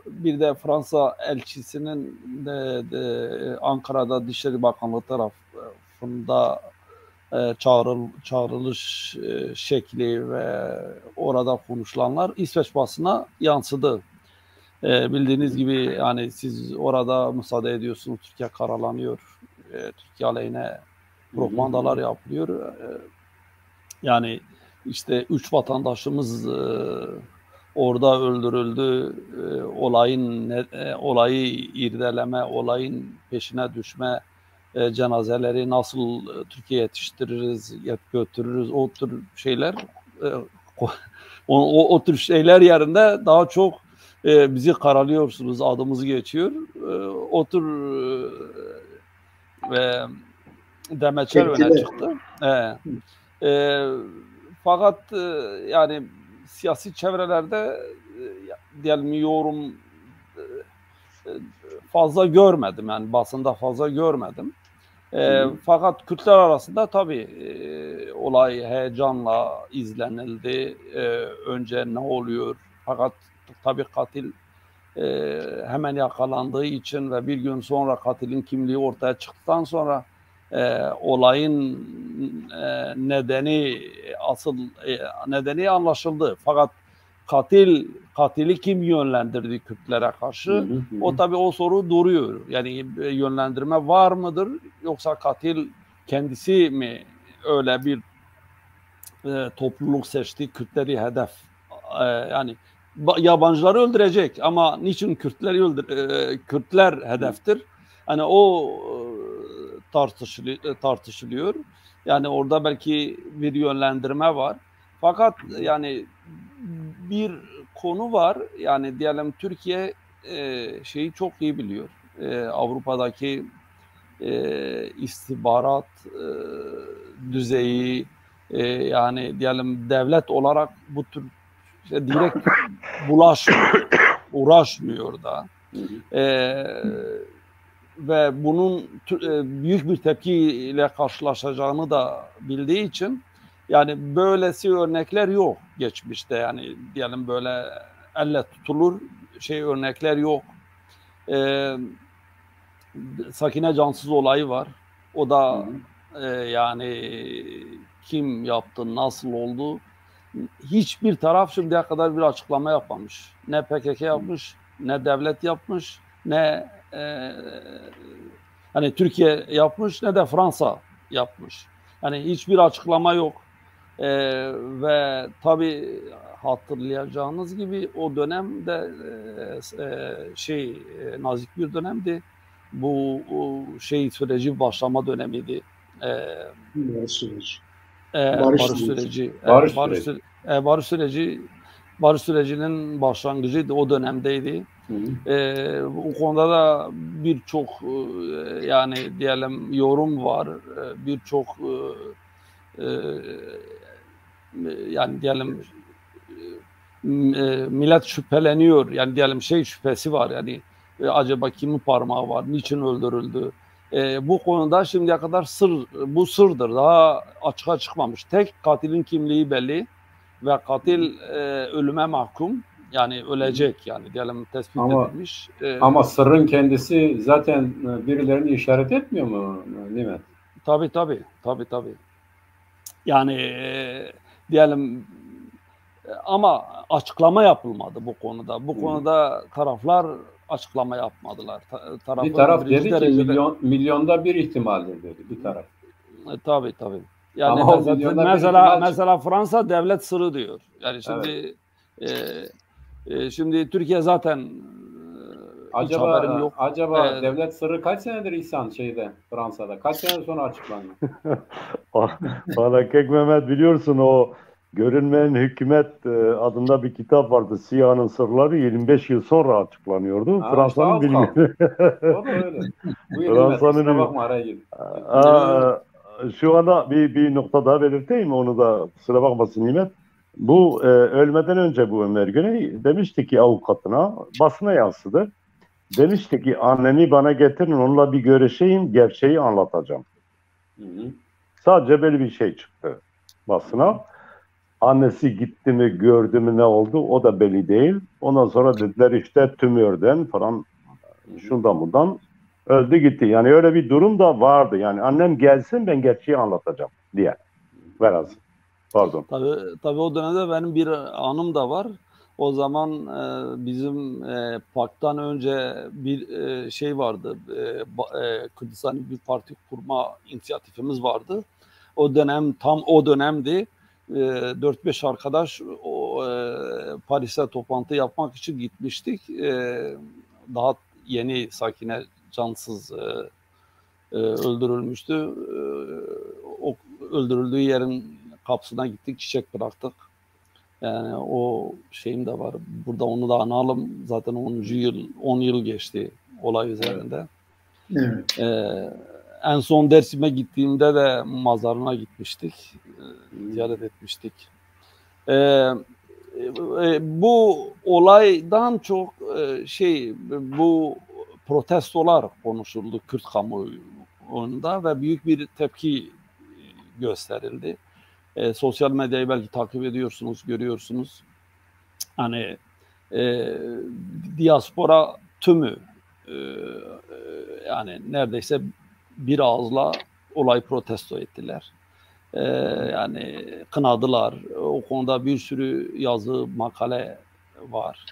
bir de Fransa elçisinin de Ankara'da Dışişleri Bakanlığı tarafında çağrılış şekli ve orada konuşulanlar İsveç basına yansıdı. Bildiğiniz gibi yani siz orada müsaade ediyorsunuz, Türkiye karalanıyor, Türkiye aleyhine propagandalar yapılıyor. Yani işte 3 vatandaşımız orada öldürüldü. Olayı irdeleme, olayın peşine düşme, cenazeleri nasıl Türkiye'ye yetiştiririz, götürürüz, o tür şeyler o tür şeyler yerinde daha çok bizi karalıyorsunuz, adımızı geçiyor. O tür demeçler öne çıktı. Fakat yani siyasi çevrelerde diyelim yorum fazla görmedim, yani basında fazla görmedim. Fakat Kürtler arasında tabii olay heyecanla izlenildi. Önce ne oluyor? Fakat tabii katil hemen yakalandığı için ve bir gün sonra katilin kimliği ortaya çıktıktan sonra olayın nedeni anlaşıldı. Fakat katili kim yönlendirdi Kürtlere karşı? O tabii o soru duruyor. Yani yönlendirme var mıdır? Yoksa katil kendisi mi öyle bir topluluk seçti, Kürtleri hedef? Yani yabancıları öldürecek ama niçin Kürtler hedeftir? Hani o tartışılıyor. Yani orada belki bir yönlendirme var. Fakat yani bir konu var. Yani diyelim Türkiye şeyi çok iyi biliyor. Avrupa'daki istihbarat düzeyi, yani diyelim devlet olarak bu tür işte direkt uğraşmıyor da. Ve bunun büyük bir tepkiyle karşılaşacağını da bildiği için yani böylesi örnekler yok geçmişte, yani diyelim böyle elle tutulur örnekler yok. Sakine Cansız olayı var. O da yani kim yaptı, nasıl oldu? Hiçbir taraf şimdiye kadar bir açıklama yapmamış. Ne PKK yapmış, ne devlet yapmış, ne hani Türkiye yapmış, ne de Fransa yapmış. Yani hiçbir açıklama yok. Ve tabii hatırlayacağınız gibi o dönemde nazik bir dönemdi. Bu süreci başlama dönemiydi. Barış sürecinin başlangıcıydı, o dönemdeydi. Bu konuda da birçok yani diyelim yorum var, birçok yani diyelim millet şüpheleniyor, yani diyelim şüphesi var, yani acaba kimin parmağı var, niçin öldürüldü? Bu konuda şimdiye kadar bu sırdır, daha açığa çıkmamış. Tek katilin kimliği belli ve katil ölüme mahkum, yani ölecek, yani diyelim tespit edilmiş. Ama sırrın kendisi zaten birilerini işaret etmiyor mu Nimet? Tabii. Yani diyelim ama açıklama yapılmadı bu konuda. Bu konuda taraflar açıklama yapmadılar. Bir taraf dedi ki milyonda bir ihtimaldir dedi bir taraf. Tabii. Yani mesela Fransa devlet sırrı diyor. Yani şimdi şimdi Türkiye zaten acaba devlet sırrı kaç senedir İhsan Fransa'da? Kaç sene sonra açıklandı? Bana Kek Mehmet, biliyorsun o Görünmeyen Hükümet adında bir kitap vardı. SİHA'nın sırları 25 yıl sonra açıklanıyordu. Fransa'nın bilmiyorum. O da öyle. Fransa'nın bakma araya girdim. Şu anda bir nokta daha belirteyim, onu da kusura bakmasın Nimet. Bu ölmeden önce bu Ömer Güney demişti ki avukatına, basına yansıdı. Demişti ki annemi bana getirin, onunla bir görüşeyim, gerçeği anlatacağım. Sadece böyle bir şey çıktı basına. Annesi gitti mi, gördü mü, ne oldu o da belli değil. Ondan sonra dediler işte tümörden falan, şundan bundan öldü gitti. Yani öyle bir durum da vardı. Yani annem gelsin, ben gerçeği anlatacağım diye. Pardon. Tabii o dönemde benim bir anım da var. O zaman bizim PAK'tan önce bir şey vardı. Kürdistan'ın bir parti kurma inisiyatifimiz vardı. O dönem tam o dönemdi. 4-5 arkadaş Paris'e toplantı yapmak için gitmiştik. Daha yeni Sakine Cansız öldürülmüştü. O öldürüldüğü yerin kapısına gittik, çiçek bıraktık. Yani o şeyim de var. Burada onu da analım. Zaten 10 yıl geçti olay üzerinde. Evet. En son Dersim'e gittiğimde de mazarına gitmiştik. Ziyaret etmiştik. Bu olaydan çok bu protestolar konuşuldu Kürt kamuoyunda ve büyük bir tepki gösterildi. Sosyal medyayı belki takip ediyorsunuz, görüyorsunuz. Hani diaspora tümü yani neredeyse bir ağızla olay protesto ettiler. Yani kınadılar. O konuda bir sürü yazı, makale var.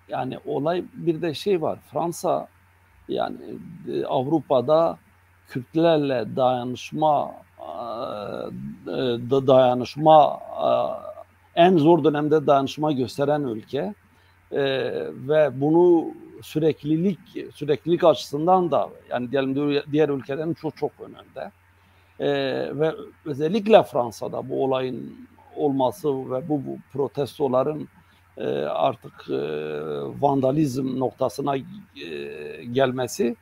Yani olay bir de şey var. Fransa yani Avrupa'da Kürtlerle dayanışma en zor dönemde dayanışma gösteren ülke ve bunu süreklilik açısından da yani diyelim diğer ülkelerin çok önünde. Ve özellikle Fransa'da bu olayın olması ve bu protestoların artık vandalizm noktasına gelmesi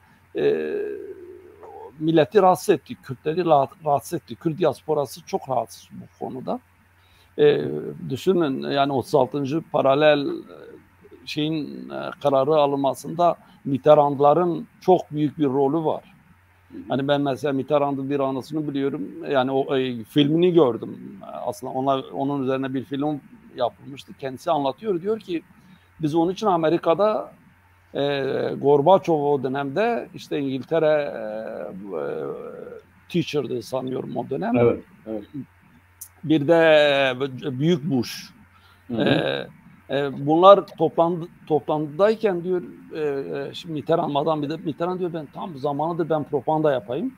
milleti rahatsız etti, Kürtleri rahatsız etti. Kürt diasporası çok rahatsız bu konuda. Düşünün yani 36. paralel kararı alınmasında Mitterrand'ların çok büyük bir rolü var. Hani ben mesela Mitterrand'ın bir anısını biliyorum. Yani o filmini gördüm. Aslında onun üzerine bir film yapılmıştı. Kendisi anlatıyor. Diyor ki biz onun için Amerika'da Gorbaçov o dönemde işte İngiltere teacher'dı sanıyorum o dönem. Evet. Bir de Büyük Bush. Bunlar toplantıdayken diyor şimdi Mitterrand diyor ben tam zamanıdır ben propaganda yapayım.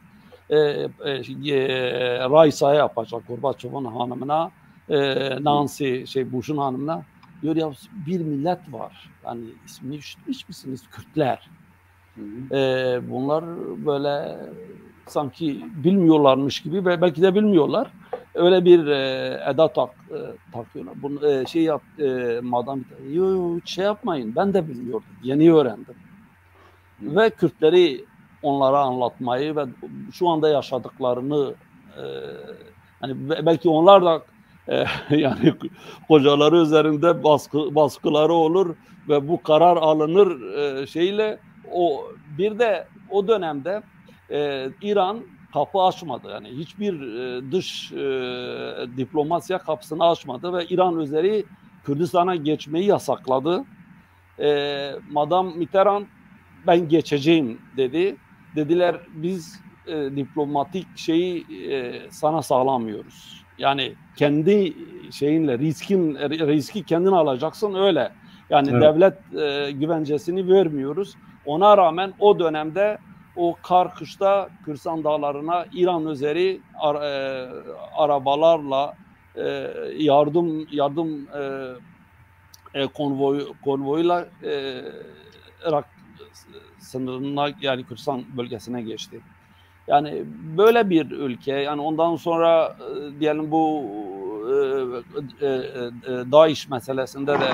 Raisa'ya yapacak Gorbaçov'un hanımına Nancy Bush'un hanımına diyor ya bir millet var. Yani ismini işitmiş misiniz? Kürtler. Bunlar böyle sanki bilmiyorlarmış gibi ve belki de bilmiyorlar. Öyle bir edat takıyorlar. Bunu madam hiç şey yapmayın. Ben de bilmiyordum. Yeni öğrendim. Ve Kürtleri onlara anlatmayı ve şu anda yaşadıklarını hani belki onlar da yani kocaları üzerinde baskıları olur ve bu karar alınır o bir de o dönemde İran kapı açmadı. Yani hiçbir dış diplomasya kapısını açmadı ve İran üzeri Kürdistan'a geçmeyi yasakladı. Madam Mitterrand ben geçeceğim dedi. Dediler biz diplomatik sana sağlamıyoruz. Yani kendi riski kendin alacaksın öyle. Yani evet. Devlet güvencesini vermiyoruz. Ona rağmen o dönemde o kar kışta Kürsan Dağları'na İran üzeri arabalarla yardım konvoyuyla Irak sınırına yani Kürsan bölgesine geçti. Yani böyle bir ülke yani ondan sonra diyelim bu DAEŞ meselesinde de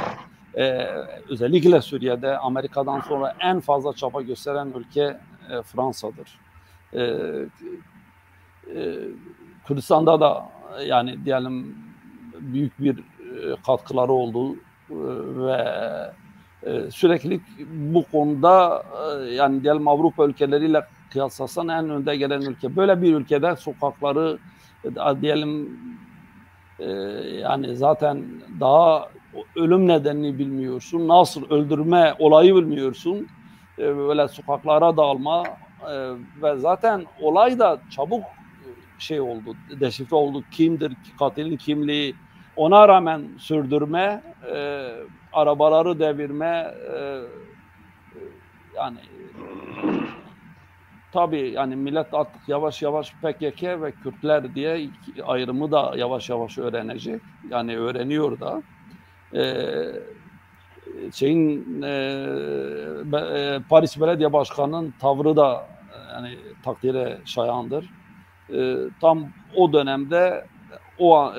özellikle Suriye'de Amerika'dan sonra en fazla çaba gösteren ülke Fransa'dır. Kürdistan'da da yani diyelim büyük bir katkıları oldu ve sürekli bu konuda yani diyelim Avrupa ülkeleriyle kıyaslasan en önde gelen ülke. Böyle bir ülkede sokakları diyelim yani zaten daha ölüm nedenini bilmiyorsun. Nasıl öldürme olayı bilmiyorsun. Böyle sokaklara dağılma ve zaten olay da çabuk oldu. Deşifre oldu. Kimdir? Katilin kimliği ona rağmen sürdürme, arabaları devirme, yani tabii yani millet artık yavaş yavaş PKK ve Kürtler diye ayrımı da yavaş yavaş öğrenecek. Yani öğreniyor da. Paris Belediye Başkanı'nın tavrı da yani takdire şayandır. Tam o dönemde o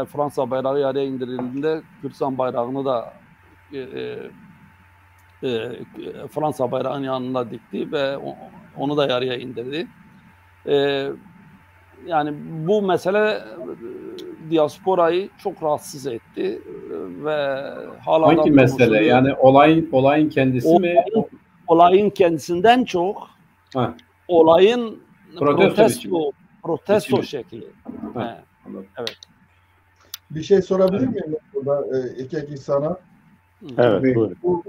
Fransa bayrağı yarıya indirildiğinde Kürdistan bayrağını da Fransa bayrağının yanına dikti ve onu da yarıya indirdi. Yani bu mesele diasporayı çok rahatsız etti ve hala hangi mesele? Yani olayın kendisi mi? Olayın kendisinden çok olayın protesto şekli. Evet. Bir şey sorabilir miyim burada Ekeki sana? Evet, buyurun. Bu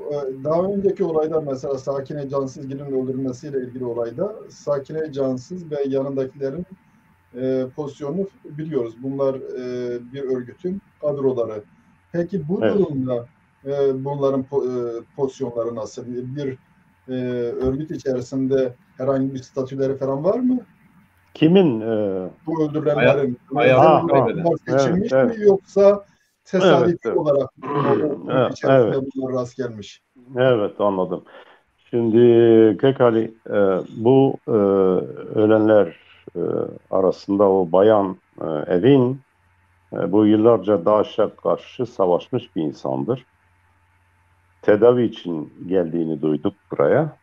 daha önceki olayda mesela Sakine Cansızgil'in öldürülmesiyle ilgili olayda Sakine Cansız ve yanındakilerin pozisyonunu biliyoruz. Bunlar bir örgütün kadroları. Peki bu durumda bunların pozisyonları nasıl? Bir örgüt içerisinde herhangi bir statüleri falan var mı? Kimin? Bu öldürülenlerin seçilmiş mi yoksa tesadüfi olarak o içerisinde bunlar rast gelmiş? Evet, anladım. Şimdi Kekali, bu ölenler arasında o bayan Evin bu yıllarca DAEŞ'e karşı savaşmış bir insandır. Tedavi için geldiğini duyduk buraya.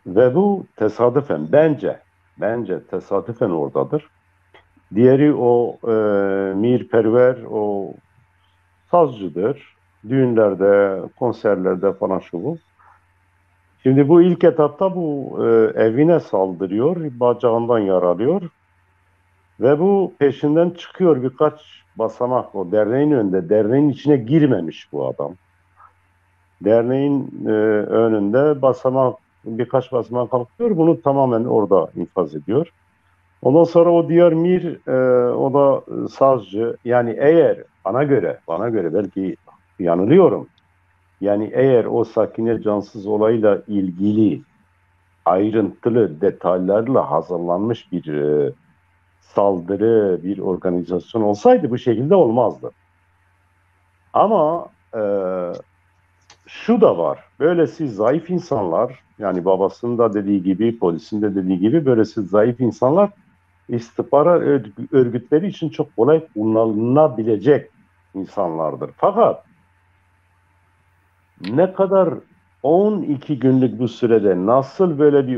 Ve bu tesadüfen, bence tesadüfen oradadır. Diğeri o Mir Perver, o sazcıdır. Düğünlerde, konserlerde falan şu bu. Şimdi bu ilk etapta bu evine saldırıyor, bacağından yaralıyor. Ve bu peşinden çıkıyor birkaç basamak o derneğin önünde. Derneğin içine girmemiş bu adam. Derneğin önünde birkaç basamak kalkıyor. Bunu tamamen orada infaz ediyor. Ondan sonra o diğer Mir, o da sazcı. Yani eğer bana göre belki yanılıyorum. Yani eğer o Sakine Cansız olayla ilgili ayrıntılı detaylarla hazırlanmış bir saldırı, bir organizasyon olsaydı bu şekilde olmazdı. Ama şu da var. Böylesi zayıf insanlar, yani babasının da dediği gibi, polisin de dediği gibi böylesi zayıf insanlar istihbarat örgütleri için çok kolay kullanılabilecek insanlardır. Fakat ne kadar 12 günlük bu sürede nasıl böyle bir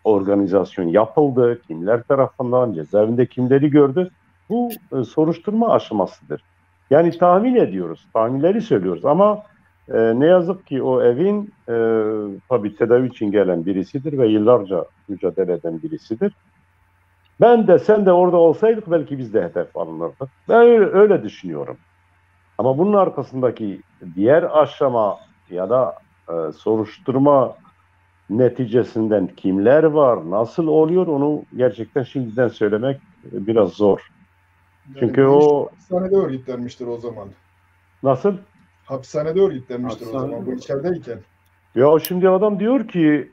organizasyon yapıldı, kimler tarafından, cezaevinde kimleri gördü, bu soruşturma aşamasıdır. Yani tahmin ediyoruz, tahminleri söylüyoruz ama ne yazık ki o evin tabii tedavi için gelen birisidir ve yıllarca mücadele eden birisidir. Ben de sen de orada olsaydık belki biz de hedef alınırdık. Ben öyle düşünüyorum. Ama bunun arkasındaki diğer aşama ya da soruşturma neticesinden kimler var, nasıl oluyor onu gerçekten şimdiden söylemek biraz zor. Yani çünkü o hapishanede örgütlenmiştir o zaman. Nasıl? Hapishanede örgütlenmiştir o zaman bu içerideyken. Ya şimdi adam diyor ki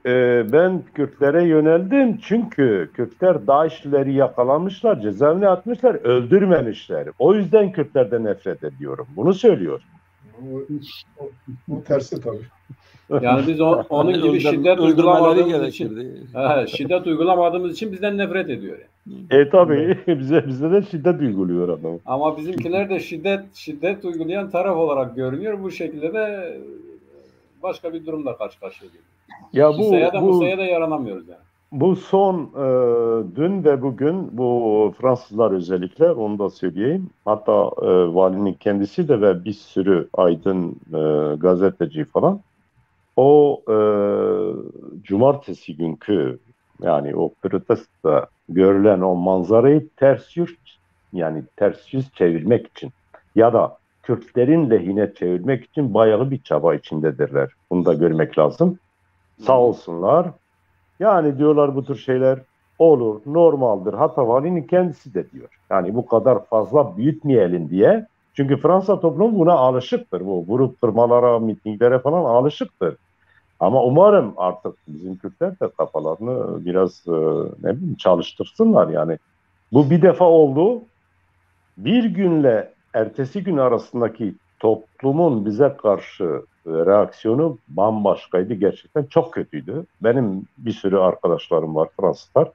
ben Kürtlere yöneldim çünkü Kürtler DAEŞ'lileri yakalamışlar, cezaevine atmışlar, öldürmemişler. O yüzden Kürtlerden nefret ediyorum. Bunu söylüyor. Bu tersi tabii. Yani biz onun gibi şiddet uygulamadığımız için, şiddet uygulamadığımız için bizden nefret ediyor. Tabii bize de şiddet uyguluyor adam. Ama bizimkiler de şiddet uygulayan taraf olarak görünüyor. Bu şekilde de başka bir durumla karşı karşıya geliyor. Ya Musa'ya da yaranamıyoruz yani. Bu son dün ve bugün bu Fransızlar özellikle onu da söyleyeyim. Hatta valinin kendisi de ve bir sürü aydın gazeteci falan o cumartesi günkü yani o protestoda görülen o manzarayı ters yüz çevirmek için ya da Kürtlerin lehine çevirmek için bayağı bir çaba içindedirler. Bunu da görmek lazım. Sağ olsunlar. Yani diyorlar bu tür şeyler olur, normaldir. Hatta valinin kendisi de diyor. Yani bu kadar fazla büyütmeyelim diye. Çünkü Fransa toplumu buna alışıktır. Bu grup kırmalara, mitinglere falan alışıktır. Ama umarım artık bizim Kürtler de kafalarını biraz ne bileyim çalıştırsınlar yani. Bu bir defa oldu. Bir günle ertesi gün arasındaki toplumun bize karşı reaksiyonu bambaşkaydı. Gerçekten çok kötüydü. Benim bir sürü arkadaşlarım var Fransızlar.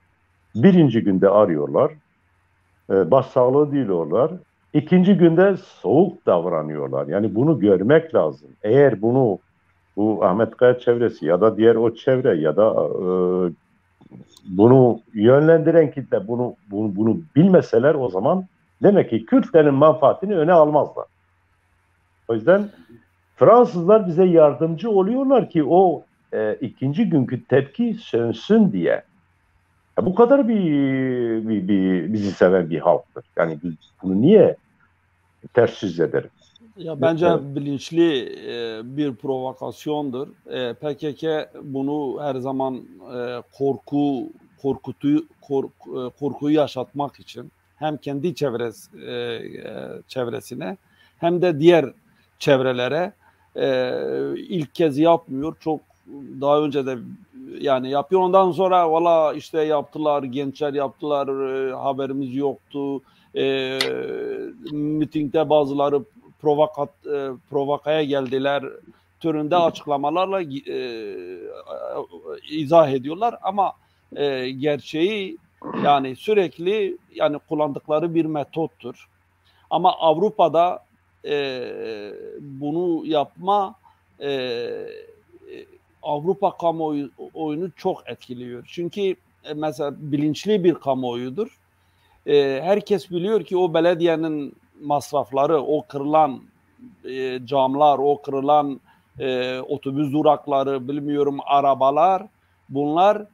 Birinci günde arıyorlar. Başsağlığı diyorlar. İkinci günde soğuk davranıyorlar. Yani bunu görmek lazım. Eğer bu Ahmet Kaya çevresi ya da diğer o çevre ya da bunu yönlendiren kitle bunu bilmeseler o zaman demek ki Kürtlerin menfaatini öne almazlar. O yüzden Fransızlar bize yardımcı oluyorlar ki o ikinci günkü tepki sönsün diye. Bu kadar bizi seven bir halktır. Yani biz bunu niye ters yüz ederiz? Ya bence bilinçli bir provokasyondur. PKK bunu her zaman korkuyu yaşatmak için hem kendi çevresine hem de diğer çevrelere ilk kez yapmıyor. Çok daha önce de yani yapıyor. Ondan sonra valla işte yaptılar, gençler yaptılar, haberimiz yoktu. Mitingde bazıları provokaya geldiler türünde açıklamalarla izah ediyorlar ama gerçeği yani sürekli yani kullandıkları bir metottur. Ama Avrupa'da bunu yapma Avrupa kamuoyunu çok etkiliyor. Çünkü mesela bilinçli bir kamuoyudur. Herkes biliyor ki o belediyenin masrafları, o kırılan camlar, o kırılan otobüs durakları, bilmiyorum arabalar, bunlar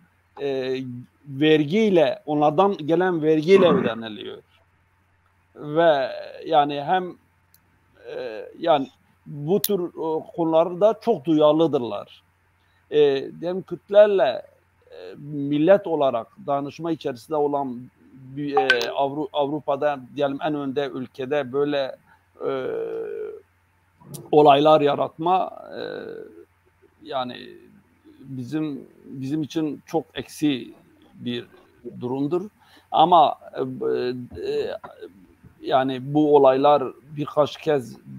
vergiyle, onlardan gelen vergiyle ödeniliyor. Ve yani hem yani bu tür konularda çok duyarlıdırlar. Hem Kürtlerle millet olarak danışma içerisinde olan Avrupa'da diyelim en önde ülkede böyle olaylar yaratma yani bizim için çok eksi bir durumdur. Ama yani bu olaylar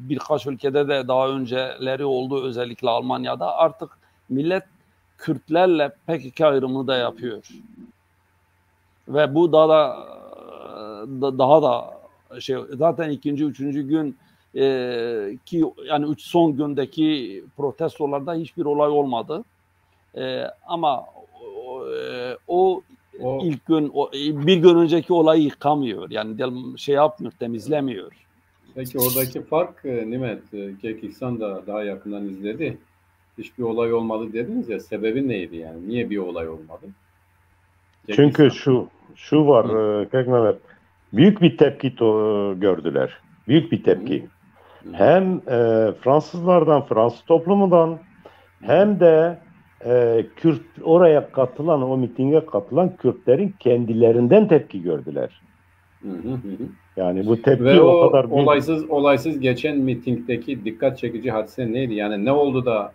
birkaç ülkede de daha önceleri oldu, özellikle Almanya'da. Artık millet Kürtlerle PKK ayrımını da yapıyor. Ve bu daha da zaten ikinci, üçüncü gün ki yani son gündeki protestolarda hiçbir olay olmadı. Ama o ilk gün bir gün önceki olayı yıkamıyor. Yani yapmıyor, temizlemiyor. Peki oradaki fark Nimet, Kekiksan da daha yakından izledi. Hiçbir olay olmadı dediniz ya, sebebi neydi yani? Niye bir olay olmadı? Çünkü şu var Mehmet, büyük bir tepki gördüler. Büyük bir tepki. Hem Fransızlardan, Fransız toplumundan hem de oraya katılan, o mitinge katılan Kürtlerin kendilerinden tepki gördüler. Yani bu tepki ve o kadar büyük. Olaysız geçen mitingdeki dikkat çekici hadise neydi? Yani ne oldu da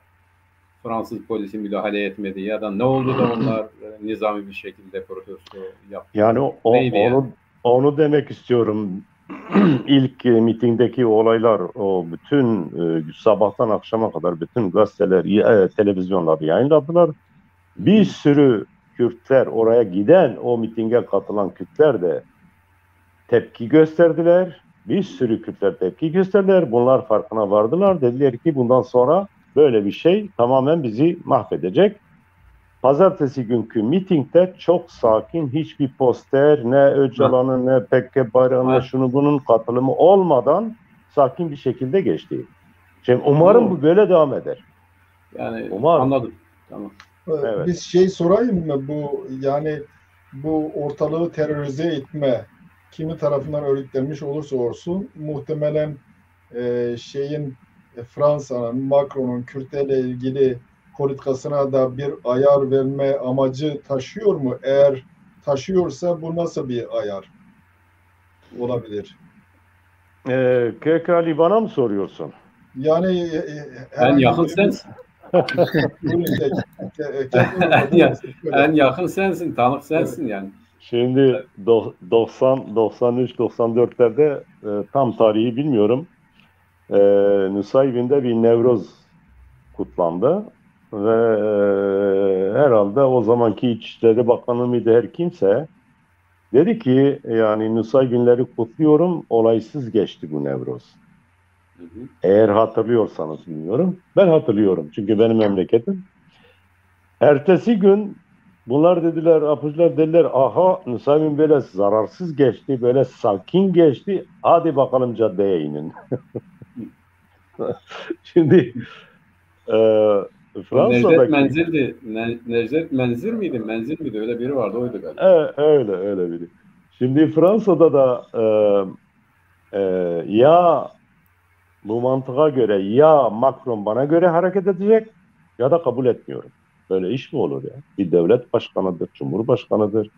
Fransız polisi müdahale etmedi ya da ne oldu da onlar nizami bir şekilde protesto yaptı? Yani onu demek istiyorum. İlk mitingdeki olaylar, o bütün sabahtan akşama kadar bütün gazeteler, televizyonlar yayınladılar. Bir sürü Kürtler, oraya giden, o mitinge katılan Kürtler de tepki gösterdiler. Bir sürü Kürtler tepki gösterdiler. Bunlar farkına vardılar. Dediler ki bundan sonra böyle bir şey tamamen bizi mahvedecek. Pazartesi günkü mitingde çok sakin, hiçbir poster, ne Öcalan'ın, ne PKK bayrağının, ne şunu bunun katılımı olmadan sakin bir şekilde geçti. Şimdi umarım bu böyle devam eder. Yani umarım. Anladım. Tamam. Evet. Biz sorayım mı, bu ortalığı terörize etme kimi tarafından örgütlenmiş olursa olsun muhtemelen Fransa'nın, Macron'un Kürtlerle ilgili politikasına da bir ayar verme amacı taşıyor mu? Eğer taşıyorsa bu nasıl bir ayar olabilir? KK bana mı soruyorsun? Yani En yakın sensin. En yakın sensin, tanık sensin yani. Şimdi 93-94'lerde tam tarihi bilmiyorum. Nusaybin'de bir Nevroz kutlandı ve herhalde o zamanki İçişleri Bakanı mıydı her kimse dedi ki yani Nusaybinleri kutluyorum, olaysız geçti bu Nevroz. Eğer hatırlıyorsanız bilmiyorum. Ben hatırlıyorum çünkü benim memleketim. Ertesi gün bunlar dediler, apucular dediler, aha Nusaybin böyle zararsız geçti, böyle sakin geçti. Hadi bakalım caddeye inin. Şimdi Necdet Fransa'daki... Menzil'di. Necdet Menzil miydi? Menzil miydi? Öyle biri vardı, oydu galiba. Öyle biri. Şimdi Fransa'da da ya bu mantığa göre ya Macron bana göre hareket edecek ya da kabul etmiyorum. Böyle iş mi olur ya? Bir devlet başkanıdır, cumhurbaşkanıdır.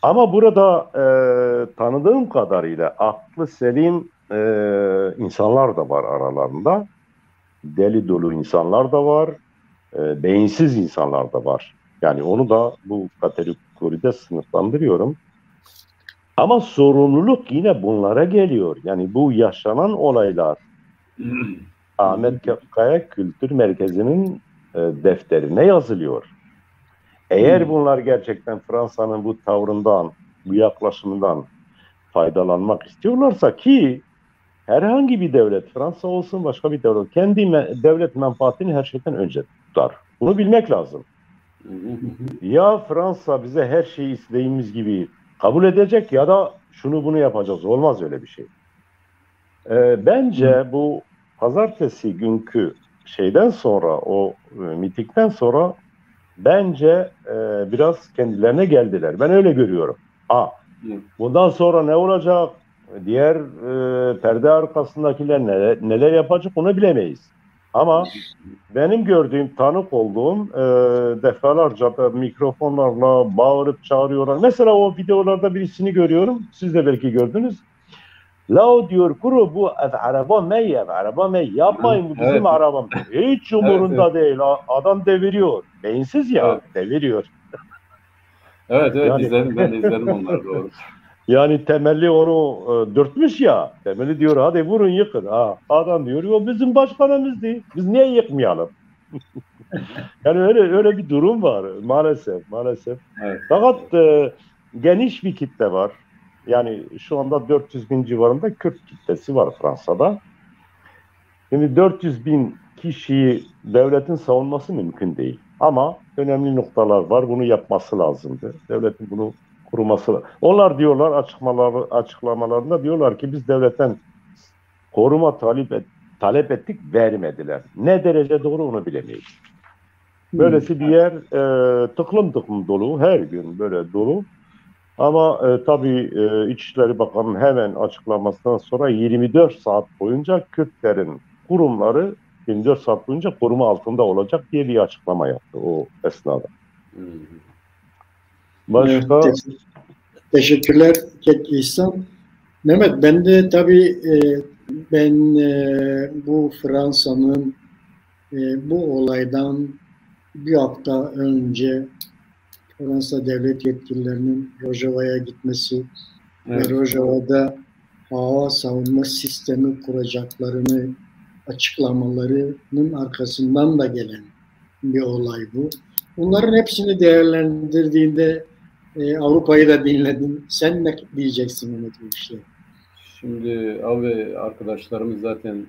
Ama burada tanıdığım kadarıyla aklı selim insanlar da var aralarında. Deli dolu insanlar da var. Beyinsiz insanlar da var. Yani onu da bu kategoride sınıflandırıyorum. Ama sorumluluk yine bunlara geliyor. Yani bu yaşanan olaylar Ahmet Kaya Kültür Merkezi'nin defterine yazılıyor. Eğer bunlar gerçekten Fransa'nın bu tavrından, bu yaklaşımından faydalanmak istiyorlarsa ki herhangi bir devlet, Fransa olsun başka bir devlet, kendi devlet menfaatini her şeyden önce tutar. Bunu bilmek lazım. Ya Fransa bize her şeyi istediğimiz gibi kabul edecek ya da şunu bunu yapacağız. Olmaz öyle bir şey. Bence bu pazartesi günkü şeyden sonra, o mitikten sonra bence biraz kendilerine geldiler. Ben öyle görüyorum. Bundan sonra ne olacak? Diğer perde arkasındakiler neler yapacak onu bilemeyiz. Ama benim gördüğüm, tanık olduğum defalarca da mikrofonlarla bağırıp çağırıyorlar. Mesela o videolarda birisini görüyorum. Siz de belki gördünüz. La diyor kuru bu araba mey araba mey yapmayın bu bizim arabam. Hiç umurunda değil. Adam deviriyor. Beyinsiz ya deviriyor. Evet yani, izledim, ben de izledim onları doğru. Yani temelli onu dürtmüş ya. Temelli diyor hadi vurun yıkın. Adam diyor o bizim başkanımız değil. Biz niye yıkmayalım? Yani öyle bir durum var maalesef. Evet. Fakat geniş bir kitle var. Yani şu anda 400 bin civarında Kürt kitlesi var Fransa'da. Şimdi 400 bin kişiyi devletin savunması mümkün değil. Ama önemli noktalar var. Bunu yapması lazımdı. Devletin bunu kuruması lazım. Onlar diyorlar açıklamalarında diyorlar ki biz devletten koruma talep ettik, vermediler. Ne derece doğru onu bilemeyiz. Böylesi bir yer tıklım dolu. Her gün böyle dolu. Ama tabii İçişleri Bakanı'nın hemen açıklamasından sonra 24 saat boyunca Kürtlerin kurumları 24 saat boyunca koruma altında olacak diye bir açıklama yaptı o esnada. Başka? Teşekkürler İhsan. Mehmet, ben de tabii bu Fransa'nın bu olaydan bir hafta önce Fransa devlet yetkililerinin Rojava'ya gitmesi ve Rojava'da hava savunma sistemi kuracaklarını açıklamalarının arkasından da gelen bir olay bu. Bunların hepsini değerlendirdiğinde Avrupa'yı da dinledin. Sen ne diyeceksin Mehmet bu işe? Şimdi abi arkadaşlarımız zaten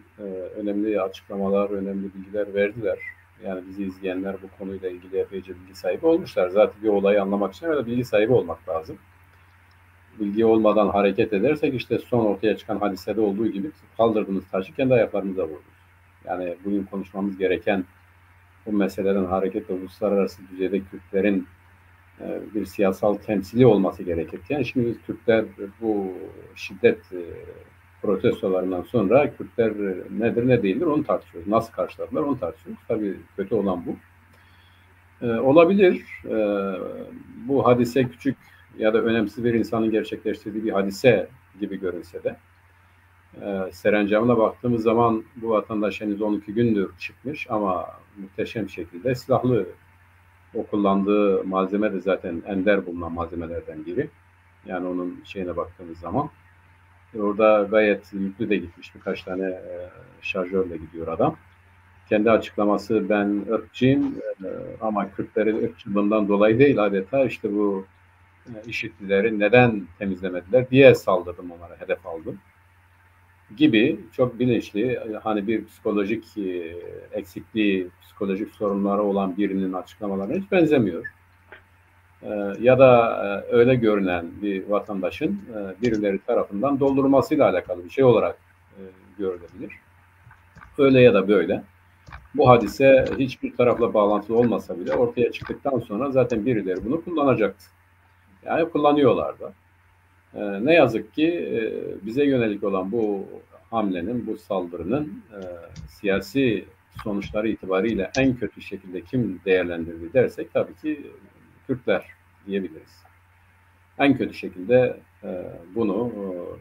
önemli açıklamalar, önemli bilgiler verdiler. Yani bizi izleyenler bu konuyla ilgili epeyce bilgi sahibi olmuşlar. Zaten bir olayı anlamak için öyle bilgi sahibi olmak lazım. Bilgi olmadan hareket edersek işte son ortaya çıkan hadisede olduğu gibi kaldırdığımız taşı kendi ayaklarımıza vururuz. Yani bugün konuşmamız gereken bu meseleden hareketle uluslararası düzeyde Kürtlerin bir siyasal temsili olması gerekirken şimdi biz Türkler bu şiddet protestolarından sonra Kürtler nedir ne değildir onu tartışıyoruz. Nasıl karşıladılar onu tartışıyoruz. Tabii kötü olan bu. Olabilir. Bu hadise küçük ya da önemsiz bir insanın gerçekleştirdiği bir hadise gibi görünse de serencamına baktığımız zaman bu vatandaş henüz 12 gündür çıkmış ama muhteşem şekilde silahlı. O kullandığı malzeme de zaten ender bulunan malzemelerden biri. Yani onun şeyine baktığımız zaman orada gayet yüklü de gitmiş. Birkaç tane şarjörle gidiyor adam. Kendi açıklaması ben ırkçıyım ama Kürtleri ırkçılığından dolayı değil adeta işte bu IŞİD'lileri neden temizlemediler diye saldırdım onlara, hedef aldım gibi çok bilinçli hani bir psikolojik eksikliği, psikolojik sorunları olan birinin açıklamalarına hiç benzemiyor. Ya da öyle görünen bir vatandaşın birileri tarafından doldurmasıyla alakalı bir şey olarak görülebilir. Öyle ya da böyle. Bu hadise hiçbir tarafla bağlantılı olmasa bile ortaya çıktıktan sonra zaten birileri bunu kullanacaktı. Yani kullanıyorlar da. Ne yazık ki bize yönelik olan bu hamlenin, bu saldırının siyasi sonuçları itibariyle en kötü şekilde kim değerlendirdi dersek tabii ki Kürtler diyebiliriz. En kötü şekilde bunu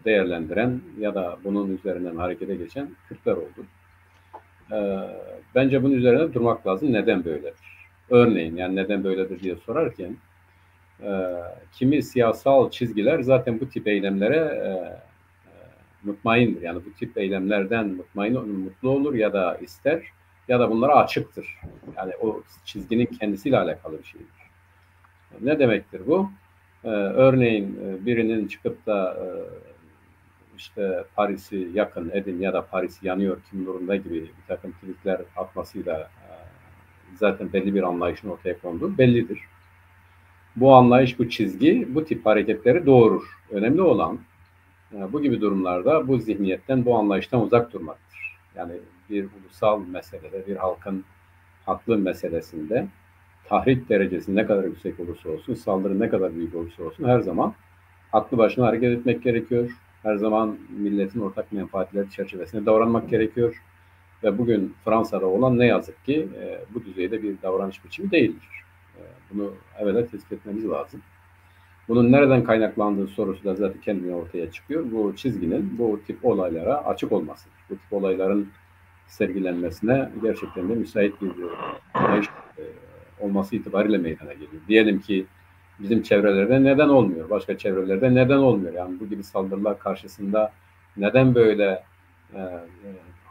değerlendiren ya da bunun üzerinden harekete geçen Kürtler oldu. Bence bunun üzerine durmak lazım. Neden böyledir? Örneğin yani neden böyledir diye sorarken kimi siyasal çizgiler zaten bu tip eylemlere mutmaindir. Yani bu tip eylemlerden mutlu olur ya da ister ya da bunlara açıktır. Yani o çizginin kendisiyle alakalı bir şeydir. Ne demektir bu? Örneğin birinin çıkıp da işte Paris'i yakın edin ya da Paris yanıyor kim durumda gibi bir takım tweetler atmasıyla zaten belli bir anlayışın ortaya konduğu bellidir. Bu anlayış, bu çizgi, bu tip hareketleri doğurur. Önemli olan bu gibi durumlarda bu zihniyetten, bu anlayıştan uzak durmaktır. Yani bir ulusal meselede, bir halkın haklı meselesinde tahrik derecesi ne kadar yüksek olursa olsun, saldırı ne kadar büyük olursa olsun her zaman aklı başına hareket etmek gerekiyor. Her zaman milletin ortak menfaatleri çerçevesinde davranmak gerekiyor. Ve bugün Fransa'da olan ne yazık ki bu düzeyde bir davranış biçimi değildir. Bunu evvela tespit etmemiz lazım. Bunun nereden kaynaklandığı sorusu da zaten kendine ortaya çıkıyor. Bu çizginin bu tip olaylara açık olmasıdır. Bu tip olayların sergilenmesine gerçekten de müsait bir anlayış olması itibariyle meydana geliyor. Diyelim ki bizim çevrelerde neden olmuyor? Başka çevrelerde neden olmuyor? Yani bu gibi saldırılar karşısında neden böyle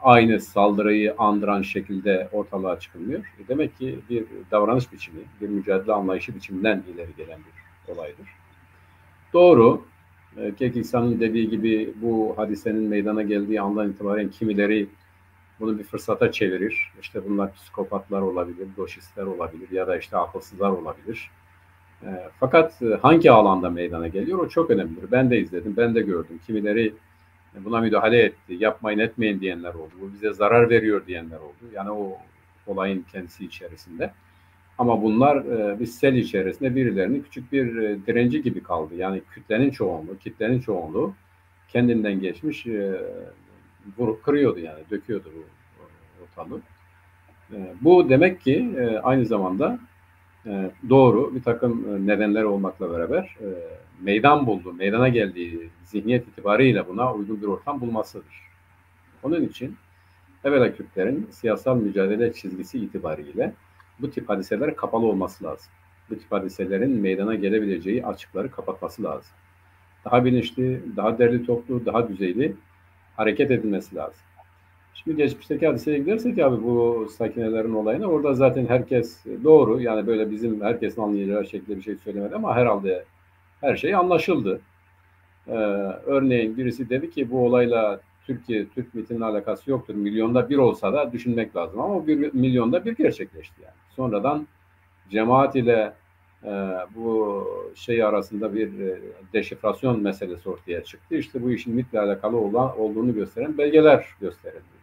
aynı saldırıyı andıran şekilde ortalığa çıkılmıyor? Demek ki bir davranış biçimi, bir mücadele anlayışı biçiminden ileri gelen bir olaydır. Doğru, Kekiksan'ın dediği gibi bu hadisenin meydana geldiği andan itibaren kimileri bunu bir fırsata çevirir. İşte bunlar psikopatlar olabilir, doşistler olabilir ya da işte akılsızlar olabilir. Fakat hangi alanda meydana geliyor o çok önemlidir. Ben de izledim, ben de gördüm. Kimileri buna müdahale etti, yapmayın etmeyin diyenler oldu. Bu bize zarar veriyor diyenler oldu. Yani o olayın kendisi içerisinde. Ama bunlar bir sel içerisinde birilerinin küçük bir direnci gibi kaldı. Yani kitlenin çoğunluğu kendinden geçmiş vurup kırıyordu yani, döküyordu bu ortalığı. Bu demek ki aynı zamanda doğru bir takım nedenler olmakla beraber meydana geldiği zihniyet itibariyle buna uygun bir ortam bulmasıdır. Onun için evvela Kürtlerin siyasal mücadele çizgisi itibariyle bu tip hadiselere kapalı olması lazım. Bu tip hadiselerin meydana gelebileceği açıkları kapatması lazım. Daha bilinçli, daha derli toplu, daha düzeyli hareket edilmesi lazım. Şimdi geçmişteki hadiseye gidersek abi bu sakinelerin olayına orada zaten herkes doğru yani böyle bizim herkesin anlayacağı şekilde bir şey söylemedi ama herhalde her şey anlaşıldı. Örneğin birisi dedi ki bu olayla Türk milletinin alakası yoktur. Milyonda bir olsa da düşünmek lazım ama 1 milyonda bir gerçekleşti yani. Sonradan cemaat ile bu şey arasında bir deşifrasyon meselesi ortaya çıktı. İşte bu işin MİT'le alakalı olduğunu gösteren belgeler gösterildi.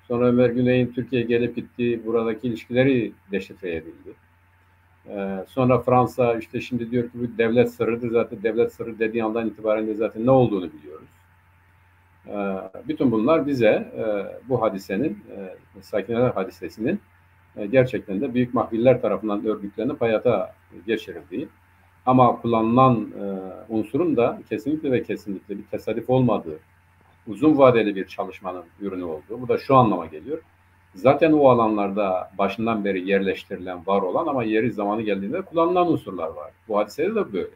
Sonra Ömer Güney'in Türkiye'ye gelip gittiği buradaki ilişkileri deşifre edildi. Sonra Fransa işte şimdi diyor ki bu devlet sırrıdır. Zaten devlet sırrı dediği andan itibaren de zaten ne olduğunu biliyoruz. Bütün bunlar bize bu hadisenin, Sakineler hadisesinin gerçekten de büyük mahviller tarafından örgütlenip hayata geçirildiği. Ama kullanılan unsurun da kesinlikle ve kesinlikle bir tesadüf olmadığı, uzun vadeli bir çalışmanın ürünü olduğu. Bu da şu anlama geliyor. Zaten o alanlarda başından beri yerleştirilen, var olan ama yeri zamanı geldiğinde kullanılan unsurlar var. Bu hadisede de böyle.